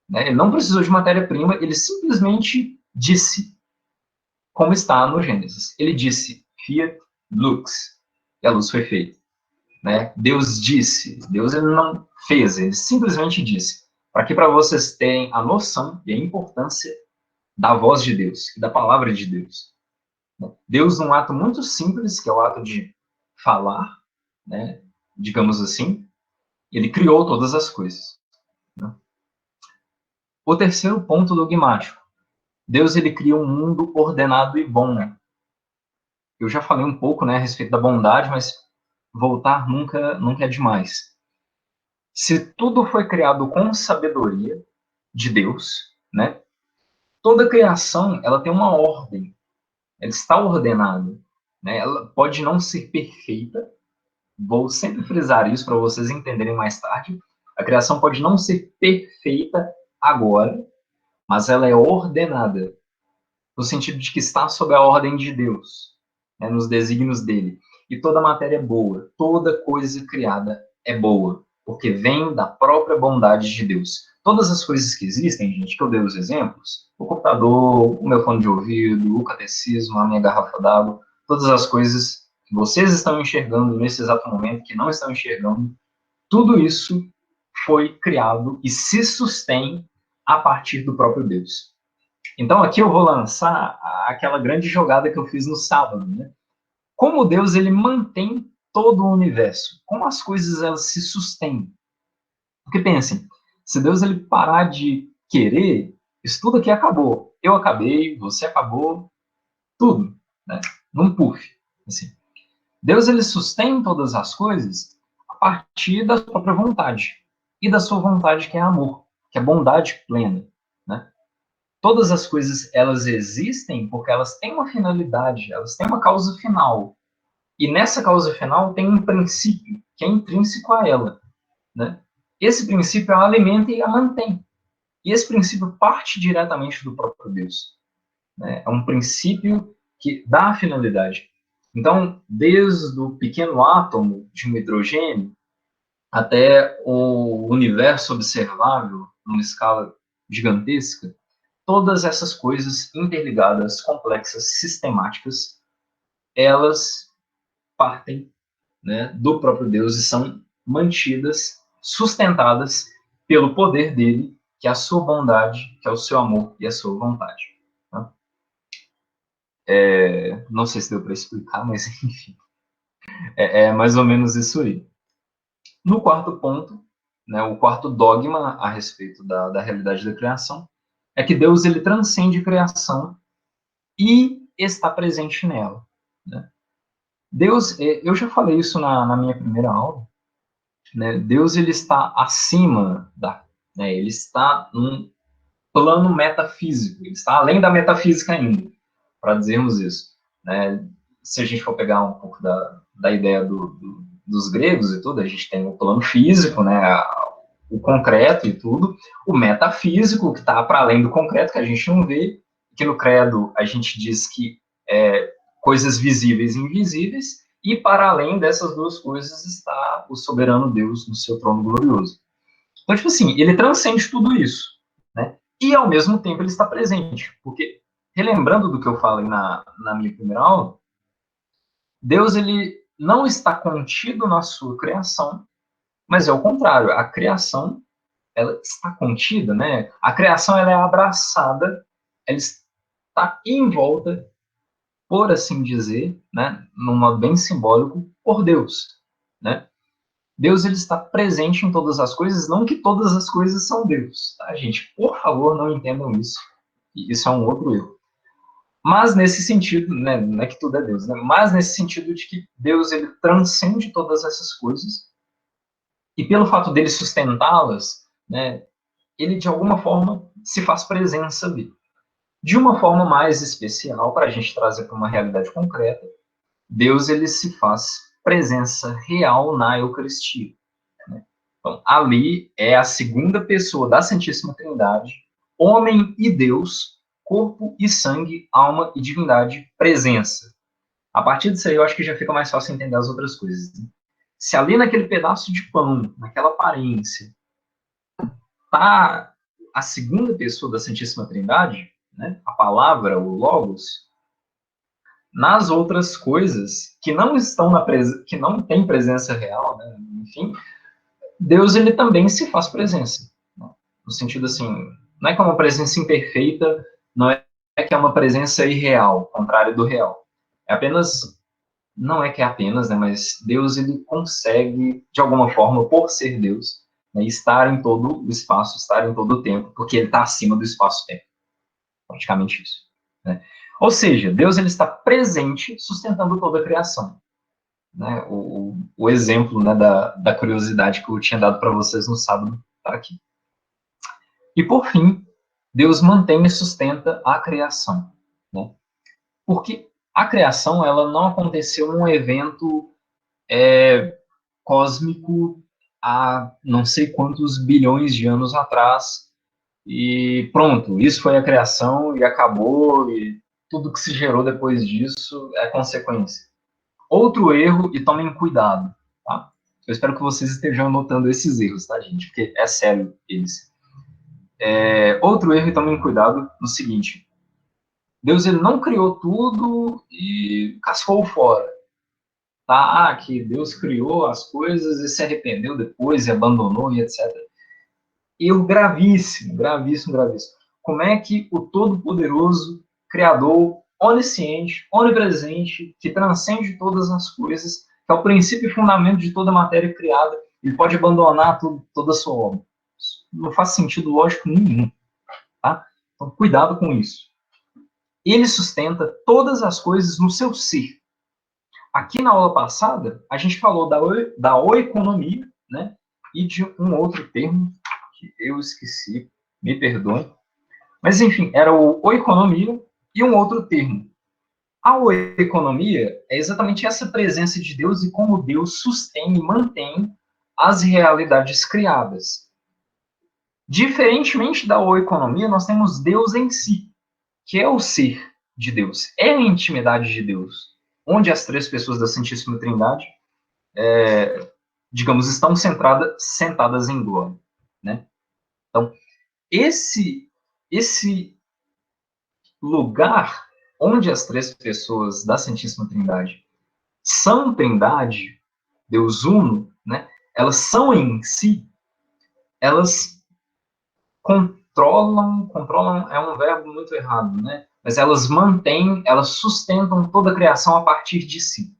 Né? Ele não precisou de matéria-prima, ele simplesmente disse, como está no Gênesis. Ele disse, fiat lux, e a luz foi feita. Né? Deus disse, Deus ele não fez, ele simplesmente disse. Para vocês terem a noção e a importância da voz de Deus e da palavra de Deus. Deus, num ato muito simples, que é o ato de falar, né? Digamos assim, ele criou todas as coisas. Né? O terceiro ponto dogmático. Deus ele cria um mundo ordenado e bom. Né? Eu já falei um pouco, né, a respeito da bondade, mas voltar nunca é demais. Se tudo foi criado com sabedoria de Deus, né? Toda criação ela tem uma ordem, ela está ordenada, né? Ela pode não ser perfeita. Vou sempre frisar isso para vocês entenderem mais tarde. A criação pode não ser perfeita agora, mas ela é ordenada, no sentido de que está sob a ordem de Deus, né, nos desígnios dele. E toda matéria é boa, toda coisa criada é boa, porque vem da própria bondade de Deus. Todas as coisas que existem, gente, que eu dei os exemplos, o computador, o meu fone de ouvido, o catecismo, a minha garrafa d'água, todas as coisas que vocês estão enxergando nesse exato momento, que não estão enxergando, tudo isso foi criado e se sustém a partir do próprio Deus. Então aqui eu vou lançar aquela grande jogada que eu fiz no sábado, né? Como Deus ele mantém todo o universo, como as coisas elas se sustêm. Porque pensem, se Deus ele parar de querer, isso tudo aqui acabou. Eu acabei, você acabou, tudo, né? Num puff, assim. Deus ele sustém todas as coisas a partir da sua própria vontade e da sua vontade que é amor, que é bondade plena, né? Todas as coisas elas existem porque elas têm uma finalidade, elas têm uma causa final. E nessa causa final tem um princípio que é intrínseco a ela, né? esse princípio a alimenta e a mantém. E esse princípio parte diretamente do próprio Deus, né? É um princípio que dá a finalidade. Então, desde o pequeno átomo de um hidrogênio até o universo observável, numa escala gigantesca, todas essas coisas interligadas, complexas, sistemáticas, elas partem, né, do próprio Deus e são mantidas, sustentadas pelo poder dele, que é a sua bondade, que é o seu amor e a sua vontade. Tá? Não sei se deu para explicar, mas enfim, é mais ou menos isso aí. No quarto ponto, né, o quarto dogma a respeito da realidade da criação, é que Deus ele transcende a criação e está presente nela. Né? Deus, eu já falei isso na minha primeira aula, né? Deus ele está acima né, ele está num plano metafísico, ele está além da metafísica ainda, para dizermos isso. Né? Se a gente for pegar um pouco da ideia dos gregos e tudo, a gente tem o plano físico, né, o concreto e tudo, o metafísico, que está para além do concreto, que a gente não vê, que no credo a gente diz que coisas visíveis e invisíveis, e para além dessas duas coisas está o soberano Deus no seu trono glorioso. Então, tipo assim, ele transcende tudo isso, né? E ao mesmo tempo ele está presente, porque, relembrando do que eu falei na minha primeira aula, Deus ele não está contido na sua criação, mas é o contrário, a criação ela está contida, né? A criação ela é abraçada, ela está envolta, por assim dizer, né, num modo bem simbólico, por Deus, né? Deus ele está presente em todas as coisas, não que todas as coisas são Deus, tá, gente? Por favor, não entendam isso. Isso é um outro erro. Mas nesse sentido, né, não é que tudo é Deus, né? Mas nesse sentido de que Deus ele transcende todas essas coisas e pelo fato dele sustentá-las, né, ele de alguma forma se faz presença ali. De uma forma mais especial, para a gente trazer para uma realidade concreta, Deus ele se faz presença real na Eucaristia. Né? Então, ali é a segunda pessoa da Santíssima Trindade, homem e Deus, corpo e sangue, alma e divindade, presença. A partir disso aí, eu acho que já fica mais fácil entender as outras coisas. Né? Se ali naquele pedaço de pão, naquela aparência, está a segunda pessoa da Santíssima Trindade, né? A palavra, o Logos, nas outras coisas que não estão que não tem presença real, né? Enfim, Deus ele também se faz presença, né? No sentido assim, não é que é uma presença imperfeita, não é que é uma presença irreal, contrário do real. É apenas, não é que é apenas, né? Mas Deus ele consegue de alguma forma, por ser Deus, né, estar em todo o espaço, estar em todo o tempo, porque ele está acima do espaço-tempo, praticamente isso. Né? Ou seja, Deus ele está presente, sustentando toda a criação. Né? O exemplo, né, da curiosidade que eu tinha dado para vocês no sábado está aqui. E por fim, Deus mantém e sustenta a criação. Né? Porque a criação ela não aconteceu num evento cósmico há não sei quantos bilhões de anos atrás, e pronto, isso foi a criação e acabou, e tudo que se gerou depois disso é consequência. Outro erro, e tomem cuidado, tá? Eu espero que vocês estejam anotando esses erros, tá, gente? Porque é sério eles. Outro erro, e tomem cuidado, no seguinte: Deus ele não criou tudo e cascou fora. Tá? Que Deus criou as coisas e se arrependeu depois e abandonou e etc. Erro gravíssimo, gravíssimo, gravíssimo. Como é que o Todo-Poderoso, Criador, onisciente, onipresente, que transcende todas as coisas, que é o princípio e fundamento de toda a matéria criada, ele pode abandonar toda a sua obra? Isso não faz sentido lógico nenhum. Tá? Então, cuidado com isso. Ele sustenta todas as coisas no seu ser. Aqui na aula passada, a gente falou da oeconomia, né? E de um outro termo que eu esqueci, me perdoem. Mas, enfim, era o oeconomia e um outro termo. A oeconomia é exatamente essa presença de Deus e como Deus sustém e mantém as realidades criadas. Diferentemente da oikonomia, nós temos Deus em si, que é o ser de Deus, é a intimidade de Deus, onde as três pessoas da Santíssima Trindade, digamos, estão sentadas em glória, né? Então, esse lugar onde as três pessoas da Santíssima Trindade são Trindade, Deus Uno, né? Elas são em si, elas controlam é um verbo muito errado, né? Mas elas mantêm, elas sustentam toda a criação a partir de si,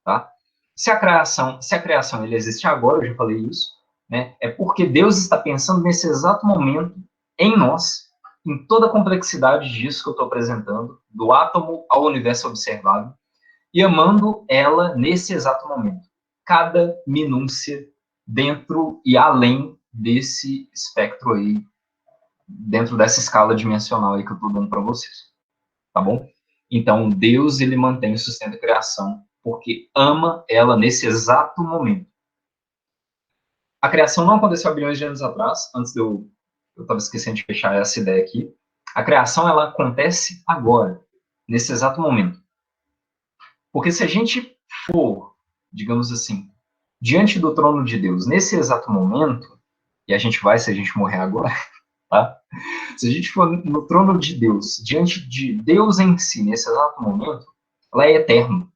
tá? Se a criação ele existe agora, eu já falei isso, né? É porque Deus está pensando nesse exato momento em nós, em toda a complexidade disso que eu estou apresentando, do átomo ao universo observável, e amando ela nesse exato momento. Cada minúcia dentro e além desse espectro aí, dentro dessa escala dimensional aí que eu estou dando para vocês, tá bom? Então, Deus, ele mantém e sustenta a criação, porque ama ela nesse exato momento. A criação não aconteceu há bilhões de anos atrás, antes de eu estava esquecendo de fechar essa ideia aqui. A criação, ela acontece agora, nesse exato momento. Porque se a gente for, digamos assim, diante do trono de Deus, nesse exato momento, e a gente vai se a gente morrer agora, tá? Se a gente for no trono de Deus, diante de Deus em si, nesse exato momento, ela é eterna.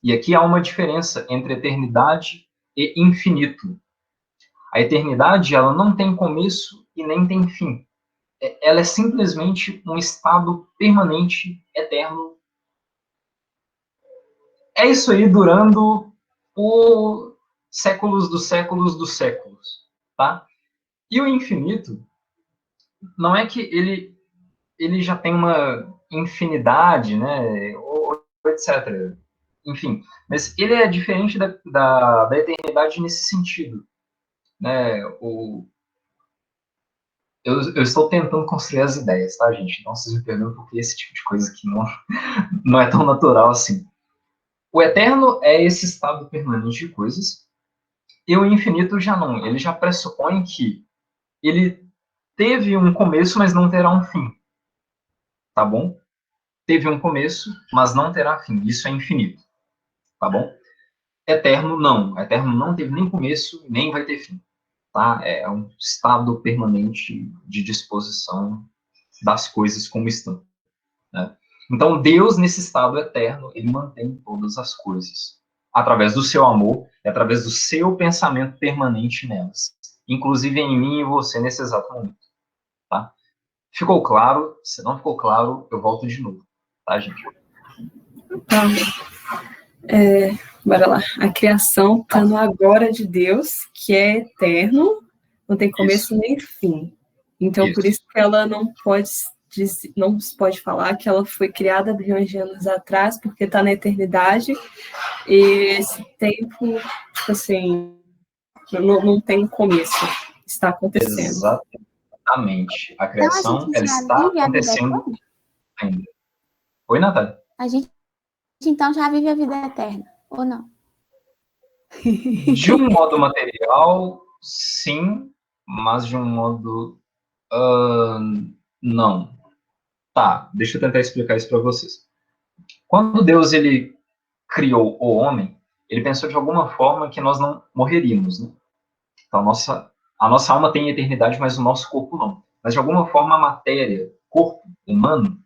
E aqui há uma diferença entre eternidade e infinito. A eternidade, ela não tem começo e nem tem fim. Ela é simplesmente um estado permanente, eterno. É isso aí durando por séculos dos séculos dos séculos, tá? E o infinito, não é que ele já tem uma infinidade, né, ou etc. Enfim, mas ele é diferente da eternidade nesse sentido, né? Eu estou tentando construir as ideias, tá, gente? Então vocês me perdoem porque esse tipo de coisa aqui não é tão natural assim. O eterno é esse estado permanente de coisas, e o infinito já não. Ele já pressupõe que ele teve um começo, mas não terá um fim, tá bom? Teve um começo, mas não terá fim. Isso é infinito, tá bom? Eterno, não. Eterno não teve nem começo, nem vai ter fim, tá? É um estado permanente de disposição das coisas como estão, né? Então, Deus, nesse estado eterno, ele mantém todas as coisas, através do seu amor e através do seu pensamento permanente nelas, inclusive em mim e você nesse exato momento, tá? Ficou claro? Se não ficou claro, eu volto de novo, tá, gente? Tá. Bora lá. A criação está no agora de Deus, que é eterno, não tem começo nem fim. Então, por isso que ela não se pode falar que ela foi criada bilhões de anos atrás, porque está na eternidade, e esse tempo, tipo assim, não tem começo. Está acontecendo. Exatamente. A criação, ela está acontecendo ainda. Oi, Natália? A gente, então, já vive a vida eterna, ou não? De um modo material, sim, mas de um modo... não. Tá, deixa eu tentar explicar isso para vocês. Quando Deus ele criou o homem, ele pensou de alguma forma que nós não morreríamos, né? Então, a nossa alma tem eternidade, mas o nosso corpo não. Mas, de alguma forma, a matéria, corpo humano,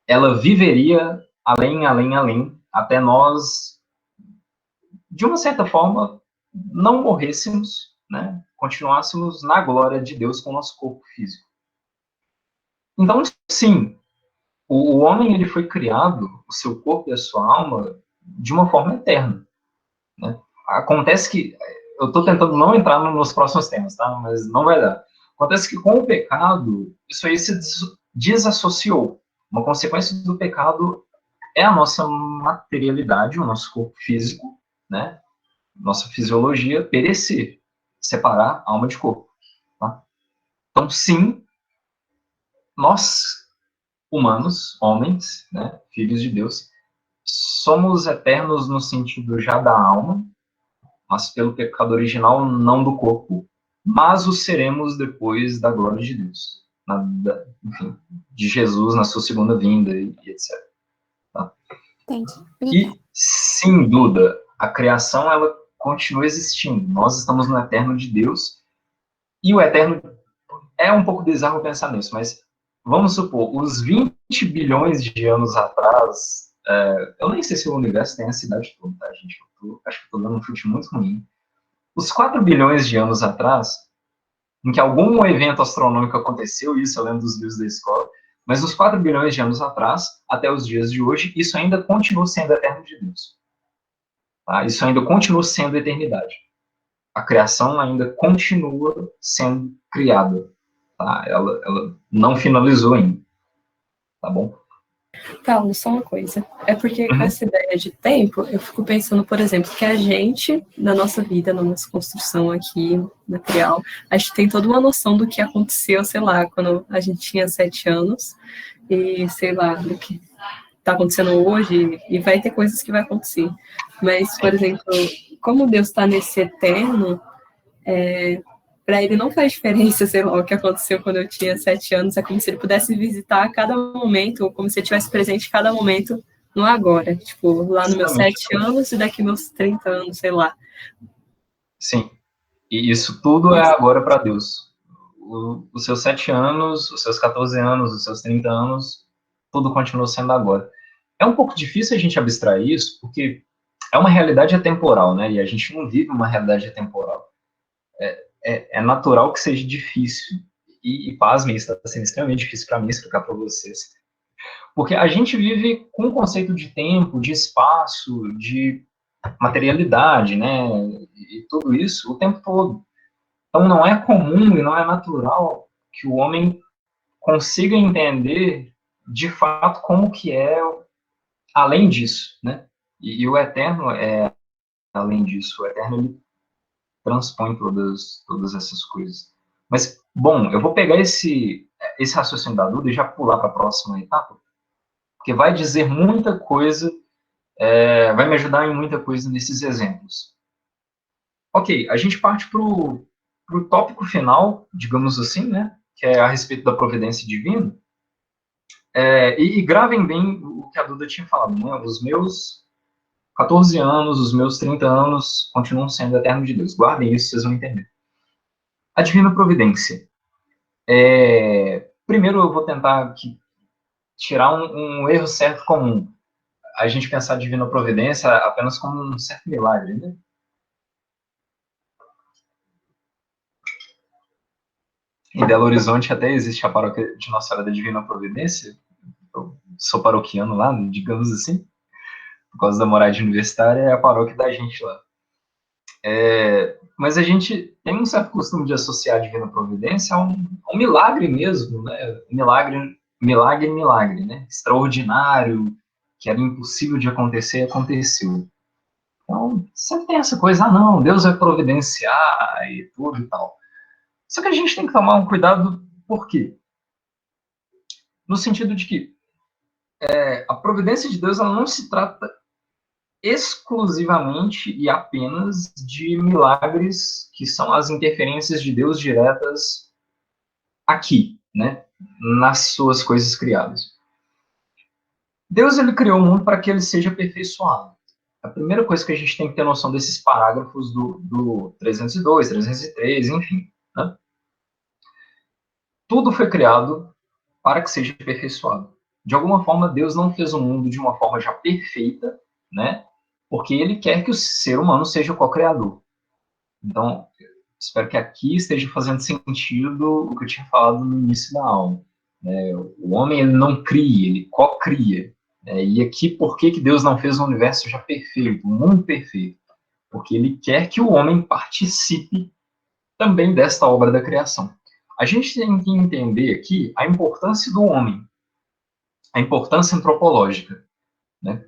ela viveria além, até nós, de uma certa forma, não morrêssemos, né? Continuássemos na glória de Deus com o nosso corpo físico. Então, sim, o homem ele foi criado, o seu corpo e a sua alma, de uma forma eterna, né? Acontece que, eu estou tentando não entrar nos próximos temas, tá? Mas não vai dar. Acontece que com o pecado, isso aí se desassociou. Uma consequência do pecado é a nossa materialidade, o nosso corpo físico, né? Nossa fisiologia perecer, separar alma de corpo, tá? Então, sim, nós, humanos, homens, né, filhos de Deus, somos eternos no sentido já da alma, mas pelo pecado original, não do corpo, mas o seremos depois da glória de Deus, enfim, de Jesus na sua segunda vinda e etc. Tá? Entendi. E, sem dúvida, a criação, ela continua existindo. Nós estamos no eterno de Deus, e o eterno é um pouco bizarro pensar nisso, mas vamos supor, os 20 bilhões de anos atrás, eu nem sei se o universo tem essa idade toda, tá, gente? Acho que estou dando um chute muito ruim. Os 4 bilhões de anos atrás, em que algum evento astronômico aconteceu, isso eu lembro dos livros da escola, mas os 4 bilhões de anos atrás, até os dias de hoje, isso ainda continua sendo eterno de Deus. Tá? Isso ainda continua sendo eternidade. A criação ainda continua sendo criada. Tá? Ela não finalizou ainda. Tá bom? Paulo, só uma coisa. É porque com essa ideia de tempo, eu fico pensando, por exemplo, que a gente, na nossa vida, na nossa construção aqui, material, a gente tem toda uma noção do que aconteceu, sei lá, quando a gente tinha 7 anos, e sei lá, do que está acontecendo hoje, e vai ter coisas que vai acontecer. Mas, por exemplo, como Deus está nesse eterno, para ele não faz diferença, sei lá, o que aconteceu quando eu tinha 7 anos, é como se ele pudesse visitar a cada momento, ou como se ele estivesse presente em cada momento no agora, tipo, lá nos meus 7 anos e daqui meus 30 anos, sei lá. Sim, e isso tudo é agora para Deus. Os seus 7 anos, os seus 14 anos, os seus 30 anos, tudo continua sendo agora. É um pouco difícil a gente abstrair isso, porque é uma realidade atemporal, né? E a gente não vive uma realidade atemporal. É natural que seja difícil. E pasmem, isso está sendo extremamente difícil para mim explicar para vocês. Porque a gente vive com o conceito de tempo, de espaço, de materialidade, né? E tudo isso o tempo todo. Então não é comum e não é natural que o homem consiga entender de fato como que é além disso, né? E o eterno é além disso. O eterno, ele transpõe todas essas coisas. Mas, bom, eu vou pegar esse raciocínio da Duda e já pular para a próxima etapa, porque vai dizer muita coisa, vai me ajudar em muita coisa nesses exemplos. Ok, a gente parte para o tópico final, digamos assim, né? Que é a respeito da providência divina. E gravem bem o que a Duda tinha falado, né? Os meus 14 anos, os meus 30 anos continuam sendo eterno de Deus. Guardem isso, vocês vão entender. A divina providência. Primeiro eu vou tentar aqui tirar um erro certo comum. A gente pensar a divina providência apenas como um certo milagre, né? Em Belo Horizonte até existe a paróquia de Nossa Senhora da Divina Providência. Eu sou paroquiano lá, digamos assim. Por causa da morada universitária, é a paróquia da gente lá. Mas a gente tem um certo costume de associar a Divina Providência a um milagre mesmo, né? Milagre, né? Extraordinário, que era impossível de acontecer, aconteceu. Então, sempre tem essa coisa, não, Deus vai providenciar e tudo e tal. Só que a gente tem que tomar um cuidado, por quê? No sentido de que a providência de Deus, ela não se trata exclusivamente e apenas de milagres que são as interferências de Deus diretas aqui, né, nas suas coisas criadas. Deus, ele criou o mundo para que ele seja aperfeiçoado. A primeira coisa que a gente tem que ter noção desses parágrafos do 302, 303, enfim, né? Tudo foi criado para que seja aperfeiçoado. De alguma forma, Deus não fez o mundo de uma forma já perfeita, né? Porque ele quer que o ser humano seja co-criador. Então, espero que aqui esteja fazendo sentido o que eu tinha falado no início da aula. O homem, ele não cria, ele co-cria. E aqui, por que Deus não fez um universo já perfeito, um mundo perfeito? Porque ele quer que o homem participe também desta obra da criação. A gente tem que entender aqui a importância do homem, a importância antropológica, né?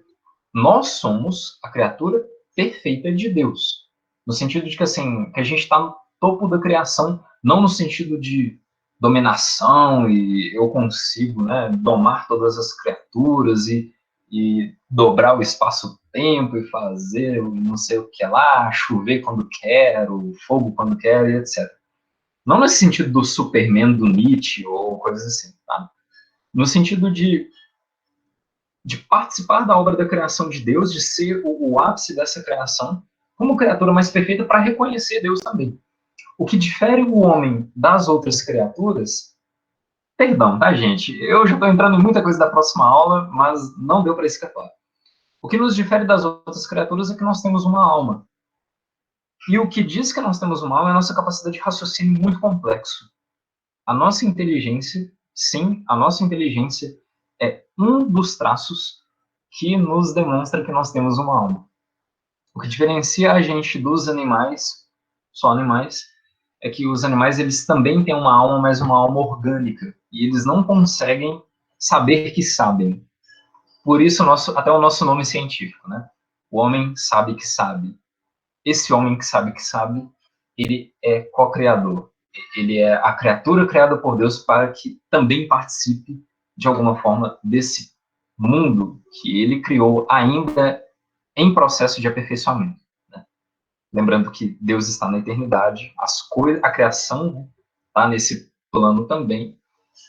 Nós somos a criatura perfeita de Deus, no sentido de que, assim, que a gente está no topo da criação, não no sentido de dominação e eu consigo, né, domar todas as criaturas e e dobrar o espaço-tempo e fazer não sei o que lá, chover quando quero, fogo quando quero, e etc. Não nesse sentido do Superman, do Nietzsche ou coisas assim, tá? No sentido de participar da obra da criação de Deus, de ser o ápice dessa criação, como criatura mais perfeita, para reconhecer Deus também. O que difere o homem das outras criaturas, perdão, tá, gente? Eu já estou entrando em muita coisa da próxima aula, mas não deu para escapar. O que nos difere das outras criaturas é que nós temos uma alma. E o que diz que nós temos uma alma é a nossa capacidade de raciocínio muito complexo. A nossa inteligência, sim, a nossa inteligência é um dos traços que nos demonstra que nós temos uma alma. O que diferencia a gente dos animais, só animais, é que os animais eles também têm uma alma, mas uma alma orgânica. E eles não conseguem saber que sabem. Por isso, até o nosso nome científico, né? O homem sabe que sabe. Esse homem que sabe, ele é co-criador. Ele é a criatura criada por Deus para que também participe, de alguma forma, desse mundo que ele criou ainda em processo de aperfeiçoamento. Né? Lembrando que Deus está na eternidade, a criação está nesse plano também,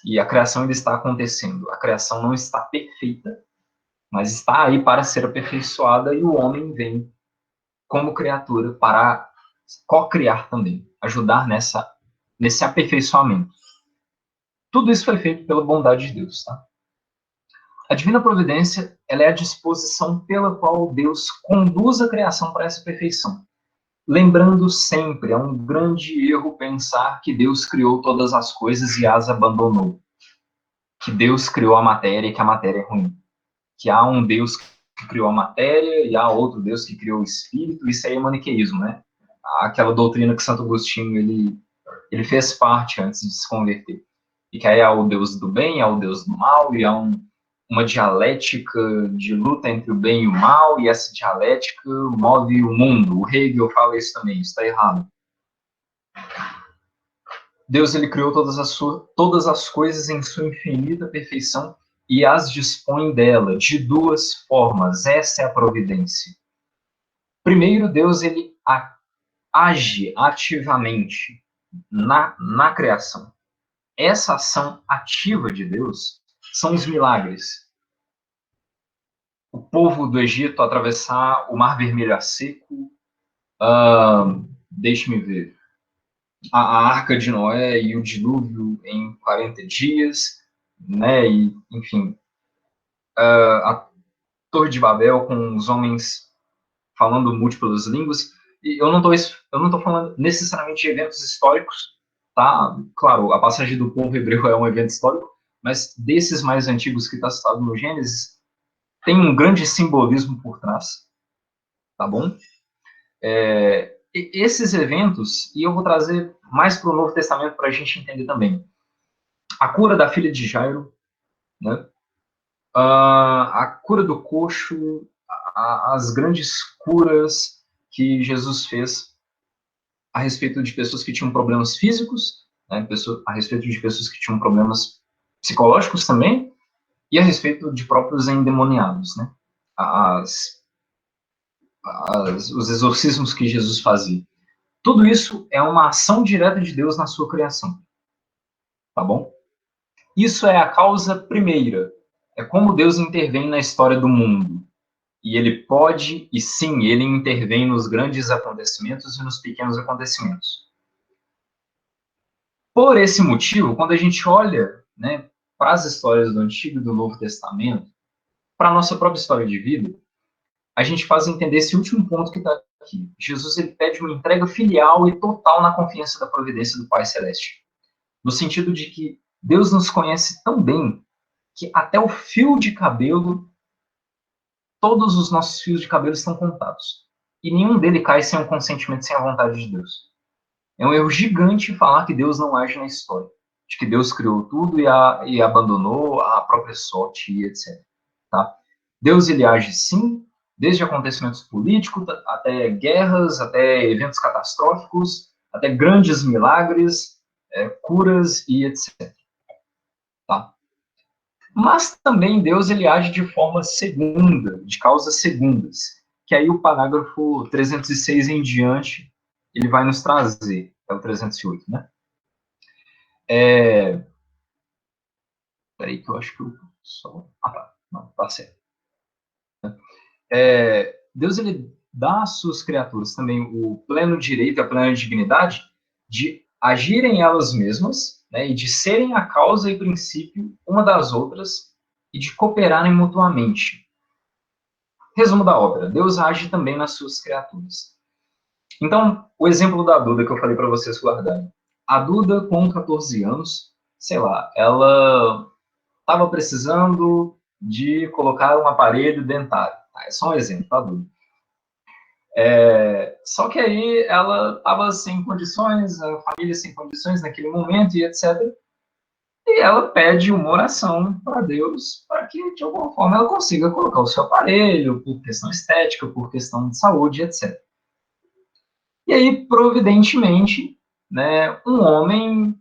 e a criação ainda está acontecendo. A criação não está perfeita, mas está aí para ser aperfeiçoada, e o homem vem como criatura para co-criar também, ajudar nesse aperfeiçoamento. Tudo isso foi feito pela bondade de Deus, tá? A divina providência, ela é a disposição pela qual Deus conduz a criação para essa perfeição. Lembrando sempre, é um grande erro pensar que Deus criou todas as coisas e as abandonou. Que Deus criou a matéria e que a matéria é ruim. Que há um Deus que criou a matéria e há outro Deus que criou o espírito. Isso aí é maniqueísmo, né? Aquela doutrina que Santo Agostinho ele fez parte antes de se converter. E que aí há o Deus do bem, há o Deus do mal, e há uma dialética de luta entre o bem e o mal, e essa dialética move o mundo. O Hegel fala isso também, isso está errado. Deus ele criou todas as coisas em sua infinita perfeição e as dispõe dela de duas formas. Essa é a providência. Primeiro, Deus ele age ativamente na criação. Essa ação ativa de Deus são os milagres. O povo do Egito atravessar o Mar Vermelho a seco, deixe-me ver, a Arca de Noé e o dilúvio em 40 dias, né? E, enfim, a Torre de Babel com os homens falando múltiplas línguas. E eu não tô falando necessariamente de eventos históricos, tá? Claro, a passagem do povo hebreu é um evento histórico, mas desses mais antigos que está citado no Gênesis, tem um grande simbolismo por trás, tá bom? Esses eventos, e eu vou trazer mais para o Novo Testamento para a gente entender também. A cura da filha de Jairo, né? A cura do coxo, as grandes curas que Jesus fez a respeito de pessoas que tinham problemas físicos, né? A respeito de pessoas que tinham problemas psicológicos também, e a respeito de próprios endemoniados, né? Os exorcismos que Jesus fazia. Tudo isso é uma ação direta de Deus na sua criação. Tá bom? Isso é a causa primeira. É como Deus intervém na história do mundo. E ele pode, e sim, ele intervém nos grandes acontecimentos e nos pequenos acontecimentos. Por esse motivo, quando a gente olha, né, para as histórias do Antigo e do Novo Testamento, para a nossa própria história de vida, a gente faz entender esse último ponto que está aqui. Jesus ele pede uma entrega filial e total na confiança da providência do Pai Celeste. No sentido de que Deus nos conhece tão bem que até o fio de cabelo, todos os nossos fios de cabelo estão contados. E nenhum dele cai sem o consentimento, sem a vontade de Deus. É um erro gigante falar que Deus não age na história. De que Deus criou tudo e abandonou a própria sorte e etc. Tá? Deus ele age sim, desde acontecimentos políticos, até guerras, até eventos catastróficos, até grandes milagres, curas e etc. Tá? Mas também Deus ele age de forma segunda, de causas segundas, que aí o parágrafo 306 em diante ele vai nos trazer, é o 308, né? Peraí que eu acho que eu só... Ah, tá. Não, tá certo. Deus ele dá às suas criaturas também o pleno direito, a plena dignidade de agirem elas mesmas, né, e de serem a causa e princípio uma das outras e de cooperarem mutuamente. Resumo da obra: Deus age também nas suas criaturas. Então, o exemplo da Duda que eu falei para vocês guardarem. A Duda, com 14 anos, sei lá, ela estava precisando de colocar um aparelho dentário. É só um exemplo, tá, Duda? Só que aí ela estava sem condições, a família sem condições naquele momento e etc. E ela pede uma oração para Deus para que, de alguma forma, ela consiga colocar o seu aparelho, por questão estética, por questão de saúde, etc. E aí, providentemente, né, um homem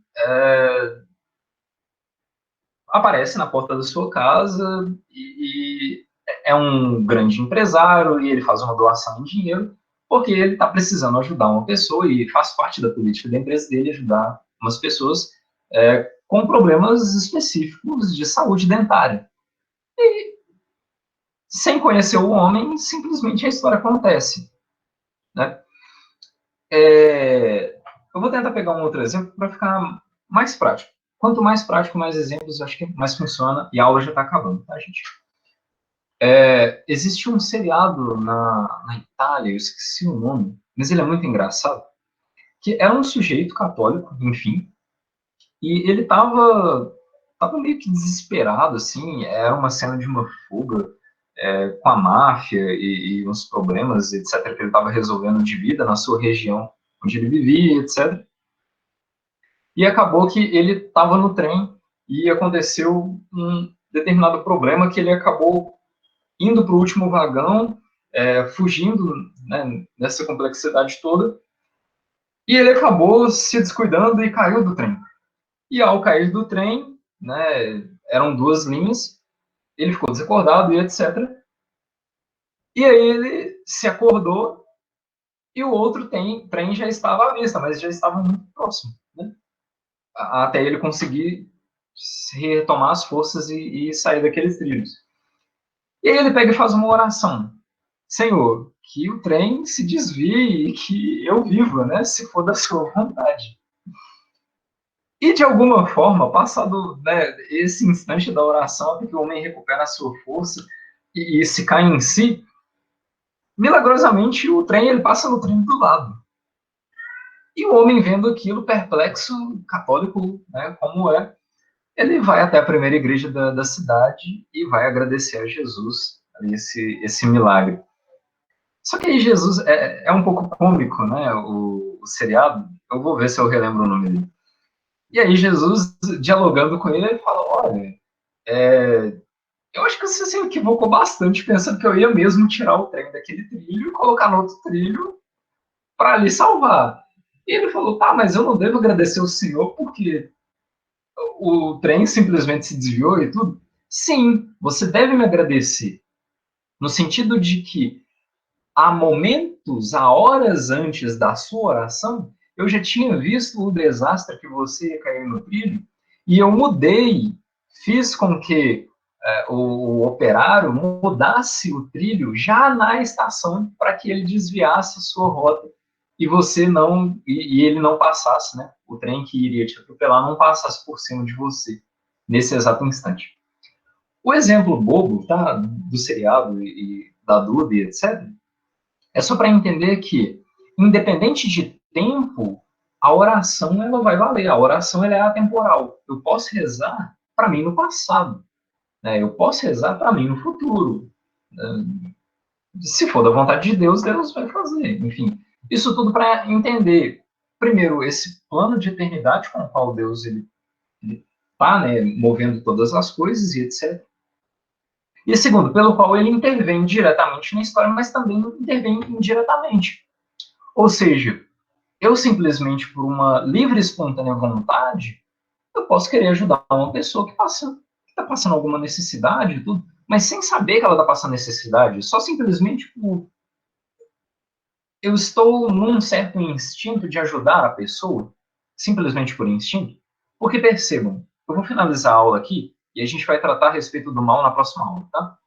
aparece na porta da sua casa e é um grande empresário e ele faz uma doação em dinheiro porque ele está precisando ajudar uma pessoa e faz parte da política da empresa dele ajudar umas pessoas com problemas específicos de saúde dentária. E, sem conhecer o homem, simplesmente a história acontece. Né? Eu vou tentar pegar um outro exemplo para ficar mais prático. Quanto mais prático, mais exemplos, eu acho que mais funciona e a aula já está acabando, tá, gente? Existe um seriado na Itália, eu esqueci o nome, mas ele é muito engraçado, que era um sujeito católico, enfim, e ele tava meio que desesperado, assim, era uma cena de uma fuga com a máfia e uns problemas, etc., que ele estava resolvendo de vida na sua região onde ele vivia, etc. E acabou que ele estava no trem e aconteceu um determinado problema que ele acabou indo para o último vagão, fugindo, né, nessa complexidade toda, e ele acabou se descuidando e caiu do trem. E ao cair do trem, né, eram duas linhas, ele ficou desacordado e etc. E aí ele se acordou e o outro trem já estava à vista, mas já estava muito próximo, né? Até ele conseguir retomar as forças e sair daqueles trilhos. E aí ele pega e faz uma oração. Senhor, que o trem se desvie e que eu viva, né, se for da sua vontade. E, de alguma forma, passado, né, esse instante da oração, até que o homem recupera a sua força e se cai em si, milagrosamente o trem ele passa no trem do lado. E o homem, vendo aquilo, perplexo, católico, né, como é, ele vai até a primeira igreja da cidade e vai agradecer a Jesus esse milagre. Só que aí Jesus é um pouco cômico, né? O seriado. Eu vou ver se eu relembro o nome dele. E aí Jesus, dialogando com ele, ele fala: olha, eu acho que você se equivocou bastante pensando que eu ia mesmo tirar o trem daquele trilho e colocar no outro trilho para lhe salvar. E ele falou: tá, mas eu não devo agradecer o Senhor porque o trem simplesmente se desviou e tudo. Sim, você deve me agradecer. No sentido de que há momentos, há horas antes da sua oração, eu já tinha visto o desastre que você ia cair no trilho e eu mudei, fiz com que o operário mudasse o trilho já na estação para que ele desviasse a sua rota e você não e ele não passasse, né? O trem que iria te atropelar não passasse por cima de você nesse exato instante. O exemplo bobo, tá, do seriado e da Duda, etc., é só para entender que, independente de tempo, a oração ela vai valer. A oração ela é atemporal. Eu posso rezar para mim no passado, né? Eu posso rezar para mim no futuro. Se for da vontade de Deus, Deus vai fazer. Enfim, isso tudo para entender, primeiro, esse plano de eternidade com o qual Deus ele está, né, movendo todas as coisas e etc. E segundo, pelo qual ele intervém diretamente na história, mas também intervém indiretamente. Ou seja, eu simplesmente, por uma livre e espontânea vontade, eu posso querer ajudar uma pessoa que passa está passando alguma necessidade e tudo, mas sem saber que ela está passando necessidade, só simplesmente eu estou num certo instinto de ajudar a pessoa, simplesmente por instinto. Porque percebam, eu vou finalizar a aula aqui e a gente vai tratar a respeito do mal na próxima aula, tá?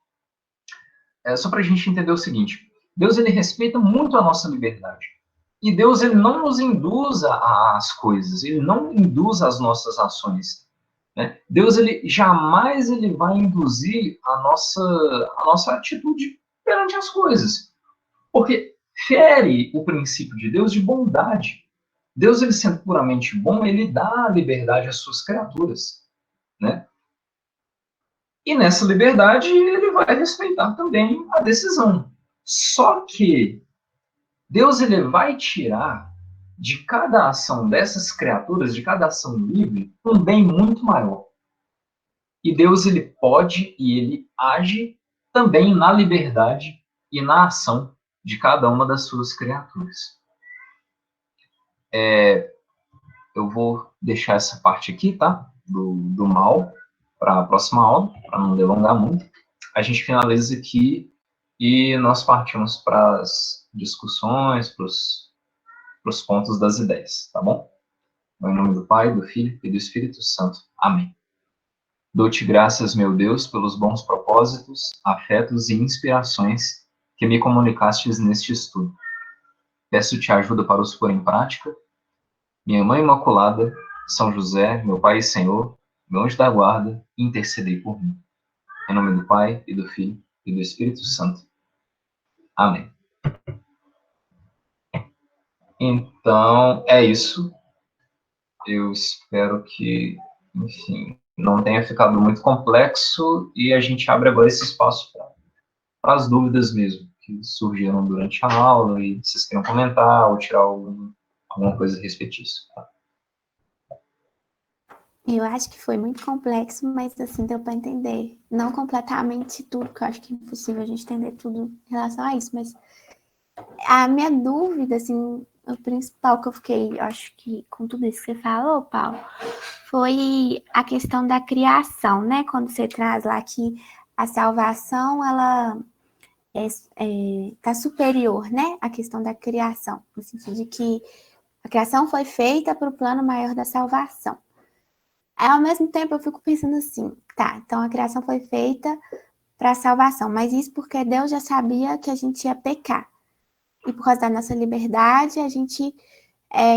É só para a gente entender o seguinte: Deus ele respeita muito a nossa liberdade. E Deus ele não nos induz às coisas, ele não induz as nossas ações. Né? Deus ele jamais ele vai induzir a nossa atitude perante as coisas, porque fere o princípio de Deus de bondade. Deus ele sendo puramente bom, ele dá a liberdade às suas criaturas, né? E nessa liberdade ele vai respeitar também a decisão. Só que Deus ele vai tirar de cada ação dessas criaturas, de cada ação livre, um bem muito maior. E Deus ele pode e ele age também na liberdade e na ação de cada uma das suas criaturas. Eu vou deixar essa parte aqui, tá? Do mal para a próxima aula, para não delongar muito. A gente finaliza aqui e nós partimos para as discussões, para os pontos das ideias, tá bom? Em nome do Pai, do Filho e do Espírito Santo. Amém. Dou-te graças, meu Deus, pelos bons propósitos, afetos e inspirações que me comunicastes neste estudo. Peço-te ajuda para os pôr em prática. Minha Mãe Imaculada, São José, meu Pai e Senhor, meu anjo da guarda, intercedei por mim. Em nome do Pai, e do Filho, e do Espírito Santo. Amém. Então, é isso. Eu espero que, enfim, não tenha ficado muito complexo e a gente abre agora esse espaço para as dúvidas mesmo, que surgiram durante a aula e vocês queiram comentar ou tirar alguma coisa a respeito disso. Tá? Eu acho que foi muito complexo, mas assim deu para entender. Não completamente tudo, porque eu acho que é impossível a gente entender tudo em relação a isso, mas a minha dúvida, assim, o principal que eu fiquei, acho que com tudo isso que você falou, Paulo, foi a questão da criação, né? Quando você traz lá que a salvação, ela está superior, né? À questão da criação, no sentido de que a criação foi feita para o plano maior da salvação. Aí, ao mesmo tempo, eu fico pensando assim, tá, então a criação foi feita para a salvação, mas isso porque Deus já sabia que a gente ia pecar. E por causa da nossa liberdade, a gente,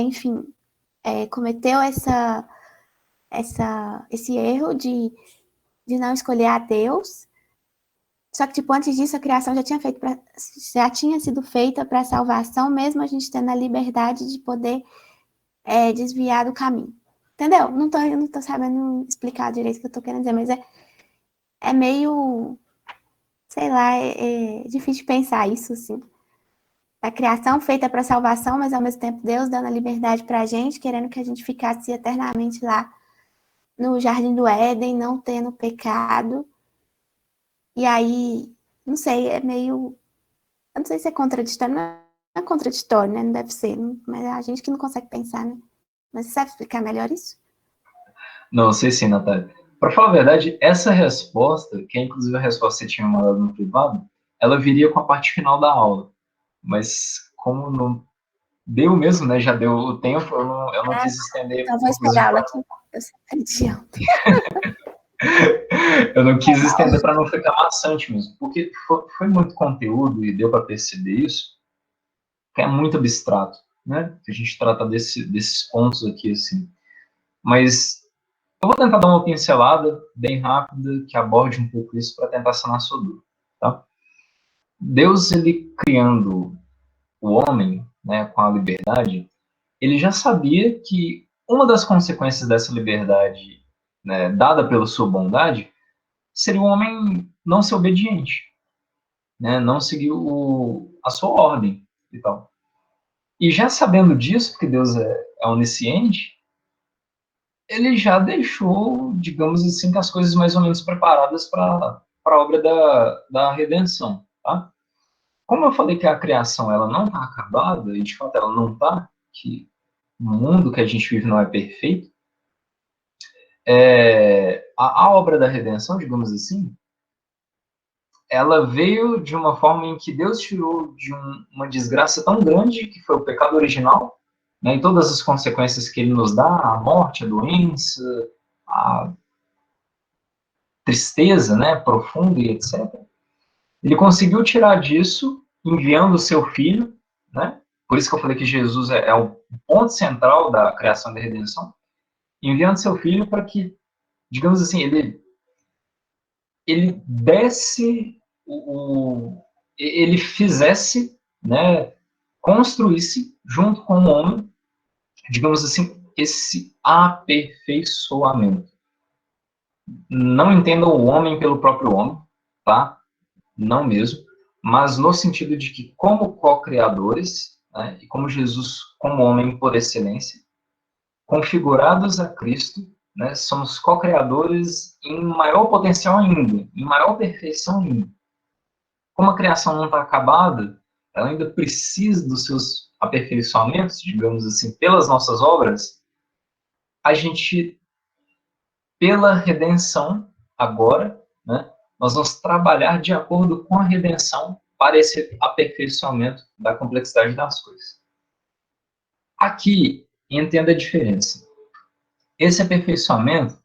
enfim, cometeu esse erro de não escolher a Deus. Só que, tipo, antes disso, a criação já tinha sido feita para a salvação, mesmo a gente tendo a liberdade de poder desviar do caminho. Entendeu? Eu não tô sabendo explicar direito o que eu tô querendo dizer, mas é meio, sei lá, é difícil de pensar isso, assim. A criação feita para salvação, mas ao mesmo tempo Deus dando a liberdade para a gente, querendo que a gente ficasse eternamente lá no Jardim do Éden, não tendo pecado. E aí, não sei, é meio... Eu não sei se é contraditório, não é contraditório, né? Não deve ser, mas é a gente que não consegue pensar, né? Mas você sabe explicar melhor isso? Não, sei sim, Natália. Para falar a verdade, essa resposta, que é inclusive a resposta que você tinha mandado no privado, ela viria com a parte final da aula. Mas como não deu mesmo, né? Já deu o tempo, eu não quis estender. Então, vou esperar a aula aqui. Eu sempre adianto. Eu não quis estender para não ficar maçante mesmo, porque foi muito conteúdo e deu para perceber isso, que é muito abstrato, né? Que a gente trata desses pontos aqui, assim. Mas eu vou tentar dar uma pincelada bem rápida que aborde um pouco isso para tentar sanar sua dúvida, tá? Deus, ele criando o homem, né, com a liberdade, ele já sabia que uma das consequências dessa liberdade, né, dada pela sua bondade, seria o homem não ser obediente, né, não seguir a sua ordem e tal. E já sabendo disso, porque Deus é onisciente, ele já deixou, digamos assim, as coisas mais ou menos preparadas para a obra da redenção, tá? Como eu falei que a criação ela não está acabada, e de fato ela não está, que o mundo que a gente vive não é perfeito, a obra da redenção, digamos assim, ela veio de uma forma em que Deus tirou de uma desgraça tão grande, que foi o pecado original, né, e todas as consequências que ele nos dá, a morte, a doença, a tristeza, né, profunda e etc. Ele conseguiu tirar disso, enviando o seu filho, né? Por isso que eu falei que Jesus é o ponto central da criação e da redenção, enviando seu filho para que, digamos assim, ele desse ele fizesse, né, construísse junto com o homem, digamos assim, esse aperfeiçoamento. Não entendam o homem pelo próprio homem, tá? Não mesmo, mas no sentido de que, como co-criadores, né, e como Jesus, como homem por excelência, configurados a Cristo, né, somos co-criadores em maior potencial ainda, em maior perfeição ainda. Como a criação não está acabada, ela ainda precisa dos seus aperfeiçoamentos, digamos assim, pelas nossas obras, a gente, pela redenção, agora, né, nós vamos trabalhar de acordo com a redenção para esse aperfeiçoamento da complexidade das coisas. Aqui, entenda a diferença. Esse aperfeiçoamento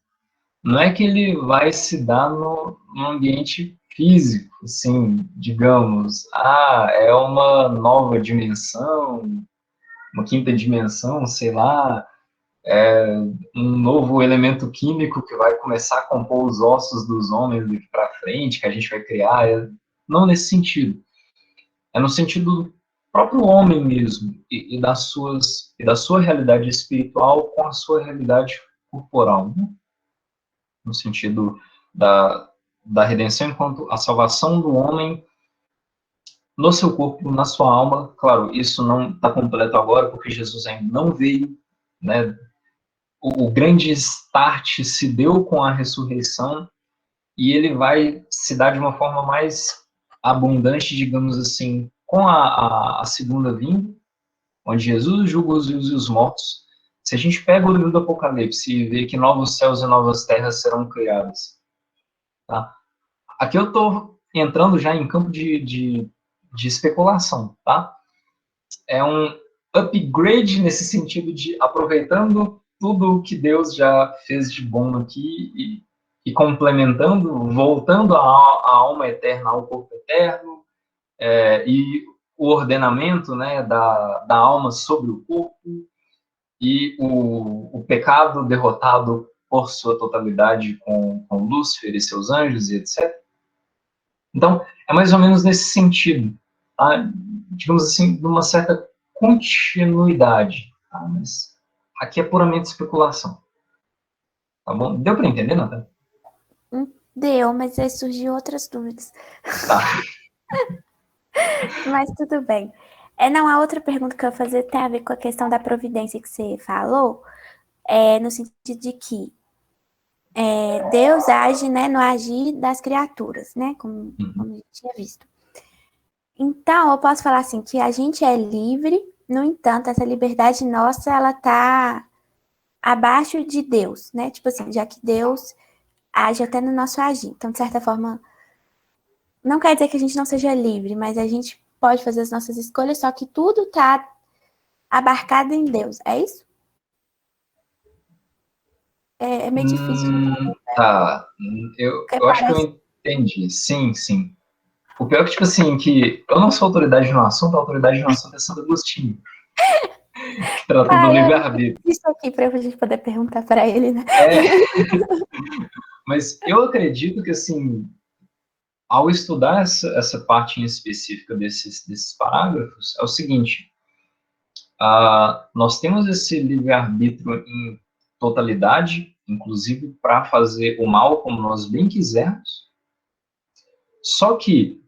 não é que ele vai se dar no ambiente físico, assim, digamos, é uma nova dimensão, uma quinta dimensão, sei lá, um novo elemento químico que vai começar a compor os ossos dos homens daqui para frente, que a gente vai criar, não nesse sentido. É no sentido do próprio homem mesmo, e da sua realidade espiritual com a sua realidade corporal, né? No sentido da redenção enquanto a salvação do homem no seu corpo, na sua alma. Claro, isso não está completo agora, porque Jesus ainda não veio, né? O grande start se deu com a ressurreição, e ele vai se dar de uma forma mais abundante, digamos assim, com a segunda vinda, onde Jesus julga os vivos e os mortos. Se a gente pega o livro do Apocalipse e vê que novos céus e novas terras serão criados, tá? Aqui eu estou entrando já em campo de especulação, tá? É um upgrade nesse sentido de aproveitando tudo o que Deus já fez de bom aqui e complementando, voltando a alma eterna ao corpo eterno, e o ordenamento, né, da alma sobre o corpo, e o pecado derrotado por sua totalidade com Lúcifer e seus anjos e etc. Então, é mais ou menos nesse sentido, tá? Digamos assim, de uma certa continuidade, tá? Mas aqui é puramente especulação, tá bom? Deu para entender, Nathan? Deu, mas aí surgiu outras dúvidas. Tá. Mas tudo bem. Não, a outra pergunta que eu ia fazer tem a ver com a questão da providência que você falou, no sentido de que Deus age, né, no agir das criaturas, né, como a gente tinha visto. Então, eu posso falar assim, que a gente é livre, no entanto, essa liberdade nossa, ela tá abaixo de Deus, né? Tipo assim, já que Deus age até no nosso agir. Então, de certa forma, não quer dizer que a gente não seja livre, mas a gente pode fazer as nossas escolhas, só que tudo tá abarcado em Deus. É isso? É meio difícil de entender. Tá. Eu acho que eu entendi. Sim, sim. O pior é que, tipo assim, que eu não sou autoridade no assunto, a autoridade no assunto é Santo Agostinho, que trata do livre-arbítrio. Isso aqui para a gente poder perguntar para ele, né? Mas eu acredito que, assim, ao estudar essa parte em específica desses parágrafos, é o seguinte: nós temos esse livre-arbítrio em totalidade, inclusive para fazer o mal como nós bem quisermos, só que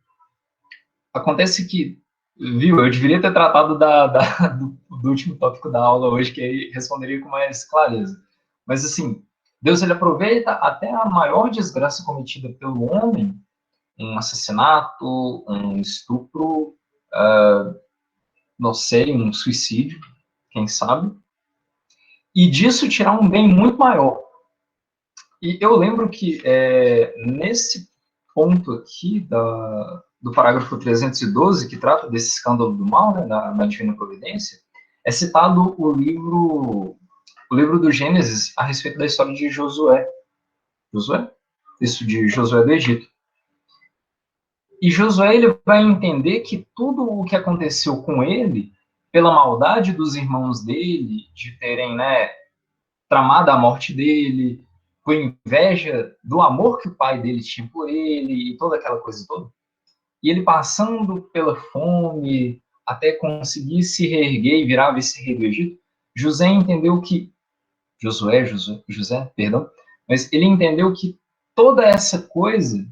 acontece que, viu, eu deveria ter tratado do último tópico da aula hoje, que aí responderia com mais clareza. Mas, assim, Deus ele aproveita até a maior desgraça cometida pelo homem, um assassinato, um estupro, não sei, um suicídio, quem sabe, e disso tirar um bem muito maior. E eu lembro que nesse ponto aqui do parágrafo 312, que trata desse escândalo do mal, né, na Divina Providência, é citado o livro do Gênesis a respeito da história de Josué. Josué? Isso, de Josué do Egito. E Josué ele vai entender que tudo o que aconteceu com ele, pela maldade dos irmãos dele, de terem, né, tramado a morte dele, por inveja do amor que o pai dele tinha por ele, e toda aquela coisa toda. E ele passando pela fome, até conseguir se reerguer e virar vice-rei do Egito, José entendeu que José, perdão, mas ele entendeu que toda essa coisa,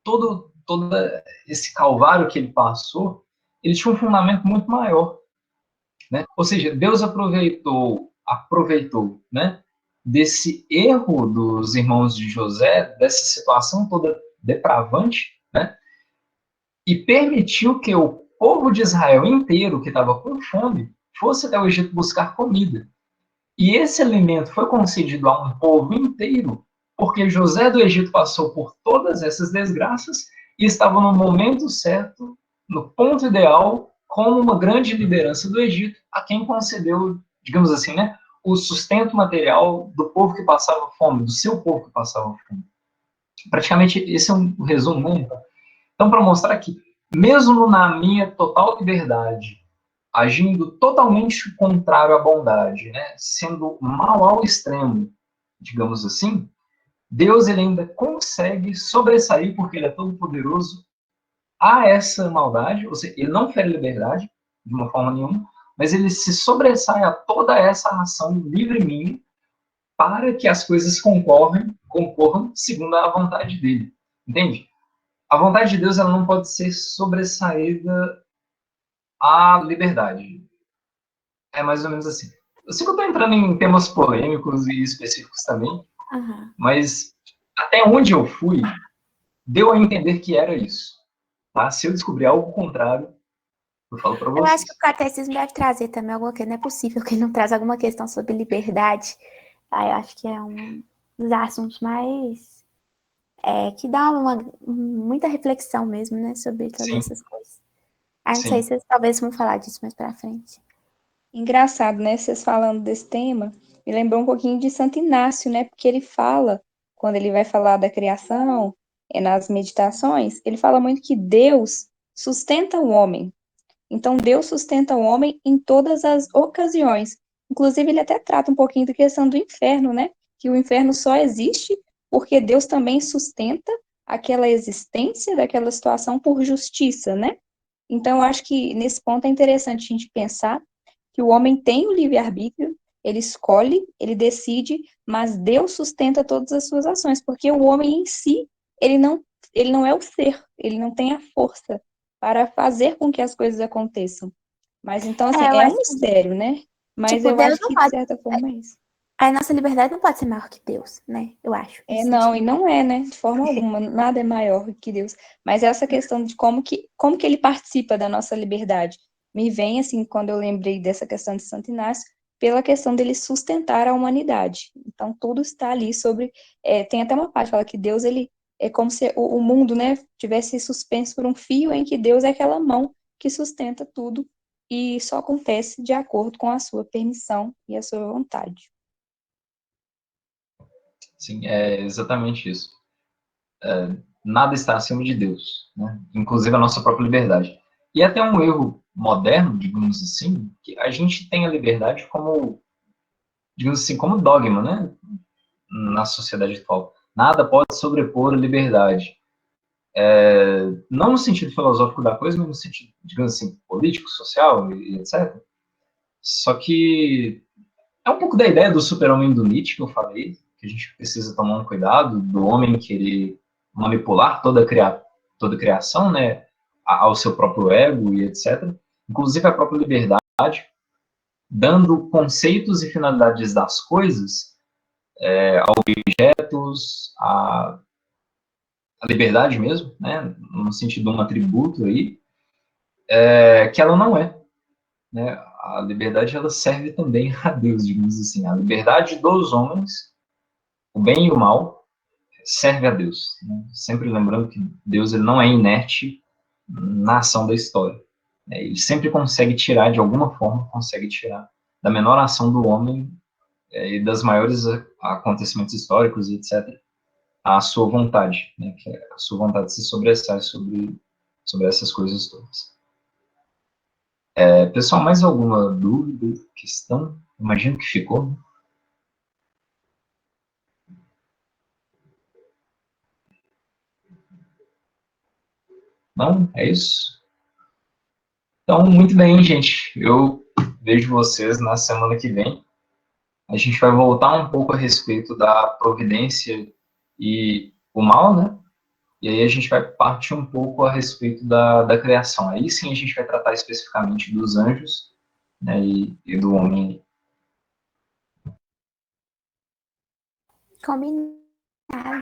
todo esse calvário que ele passou, ele tinha um fundamento muito maior, né? Ou seja, Deus aproveitou, né, desse erro dos irmãos de José, dessa situação toda depravante, né, e permitiu que o povo de Israel inteiro, que estava com fome, fosse até o Egito buscar comida. E esse alimento foi concedido a um povo inteiro, porque José do Egito passou por todas essas desgraças e estava no momento certo, no ponto ideal, como uma grande liderança do Egito, a quem concedeu, digamos assim, né, o sustento material do povo que passava fome, do seu povo que passava fome. Praticamente esse é um resumo, né? Então, para mostrar que, mesmo na minha total liberdade, agindo totalmente contrário à bondade, né? Sendo mal ao extremo, digamos assim, Deus ele ainda consegue sobressair, porque ele é todo poderoso, a essa maldade, ou seja, ele não fere liberdade de uma forma nenhuma, mas ele se sobressai a toda essa ação livre minha para que as coisas concorram segundo a vontade dele. Entende? A vontade de Deus ela não pode ser sobressaída à liberdade. É mais ou menos assim. Eu sei que eu estou entrando em temas polêmicos e específicos também, Aham. mas até onde eu fui, deu a entender que era isso. Tá? Se eu descobrir algo contrário, eu falo para Eu acho que o vocês. catecismo deve trazer também alguma coisa. Não é possível que ele não traz alguma questão sobre liberdade. Eu acho que é um dos assuntos mais que dá muita reflexão mesmo, né, sobre todas Sim, essas coisas. Não sei sim, se vocês talvez vão falar disso mais pra frente. Engraçado, né? Vocês falando desse tema, me lembrou um pouquinho de Santo Inácio, né? Porque ele fala, quando ele vai falar da criação, nas meditações, ele fala muito que Deus sustenta o homem. Então, Deus sustenta o homem em todas as ocasiões. Inclusive, ele até trata um pouquinho da questão do inferno, né? Que o inferno só existe porque Deus também sustenta aquela existência daquela situação por justiça, né? Então, eu acho que nesse ponto é interessante a gente pensar que o homem tem o livre-arbítrio, ele escolhe, ele decide, mas Deus sustenta todas as suas ações, porque o homem em si, ele não é o ser, ele não tem a força para fazer com que as coisas aconteçam. Mas então, assim, Eu é um acho que, mistério, né? Mas tipo, eu Deus acho não que, de pode. certa forma, é isso. A nossa liberdade não pode ser maior que Deus, né? Eu acho, É, nesse não, e sentido. não é, né? De forma alguma, nada é maior que Deus. Mas essa questão de como que ele participa da nossa liberdade me vem, assim, quando eu lembrei dessa questão de Santo Inácio, pela questão dele sustentar a humanidade. Então, tudo está ali sobre. Tem até uma parte que fala que Deus, ele é como se o mundo, né, tivesse suspenso por um fio em que Deus é aquela mão que sustenta tudo e só acontece de acordo com a sua permissão e a sua vontade. sim, é exatamente isso. Nada está acima de Deus, né? Inclusive a nossa própria liberdade. E até um erro moderno, digamos assim, que a gente tem a liberdade como, digamos assim, como dogma, né? Na sociedade atual. Nada pode sobrepor a liberdade. Não no sentido filosófico da coisa, mas no sentido, digamos assim, político, social e etc. Só que é um pouco da ideia do super-homem do Nietzsche que eu falei, que a gente precisa tomar um cuidado do homem querer manipular toda a criação, né, ao seu próprio ego e etc. Inclusive a própria liberdade, dando conceitos e finalidades das coisas, objetos, a liberdade mesmo, né, no sentido de um atributo aí, que ela não é. Né? A liberdade ela serve também a Deus, digamos assim. A liberdade dos homens, o bem e o mal serve a Deus, né? Sempre lembrando que Deus ele não é inerte na ação da história, né? Ele sempre consegue tirar, de alguma forma, consegue tirar da menor ação do homem e das maiores acontecimentos históricos, etc., a sua vontade, né? Que a sua vontade se sobressai sobre essas coisas todas. Pessoal, mais alguma dúvida, questão? Imagino que ficou, né? Não? É isso? Então, muito bem, gente. Eu vejo vocês na semana que vem. A gente vai voltar um pouco a respeito da providência e o mal, né? E aí a gente vai partir um pouco a respeito da criação. Aí sim a gente vai tratar especificamente dos anjos, né, e do homem. Combinado.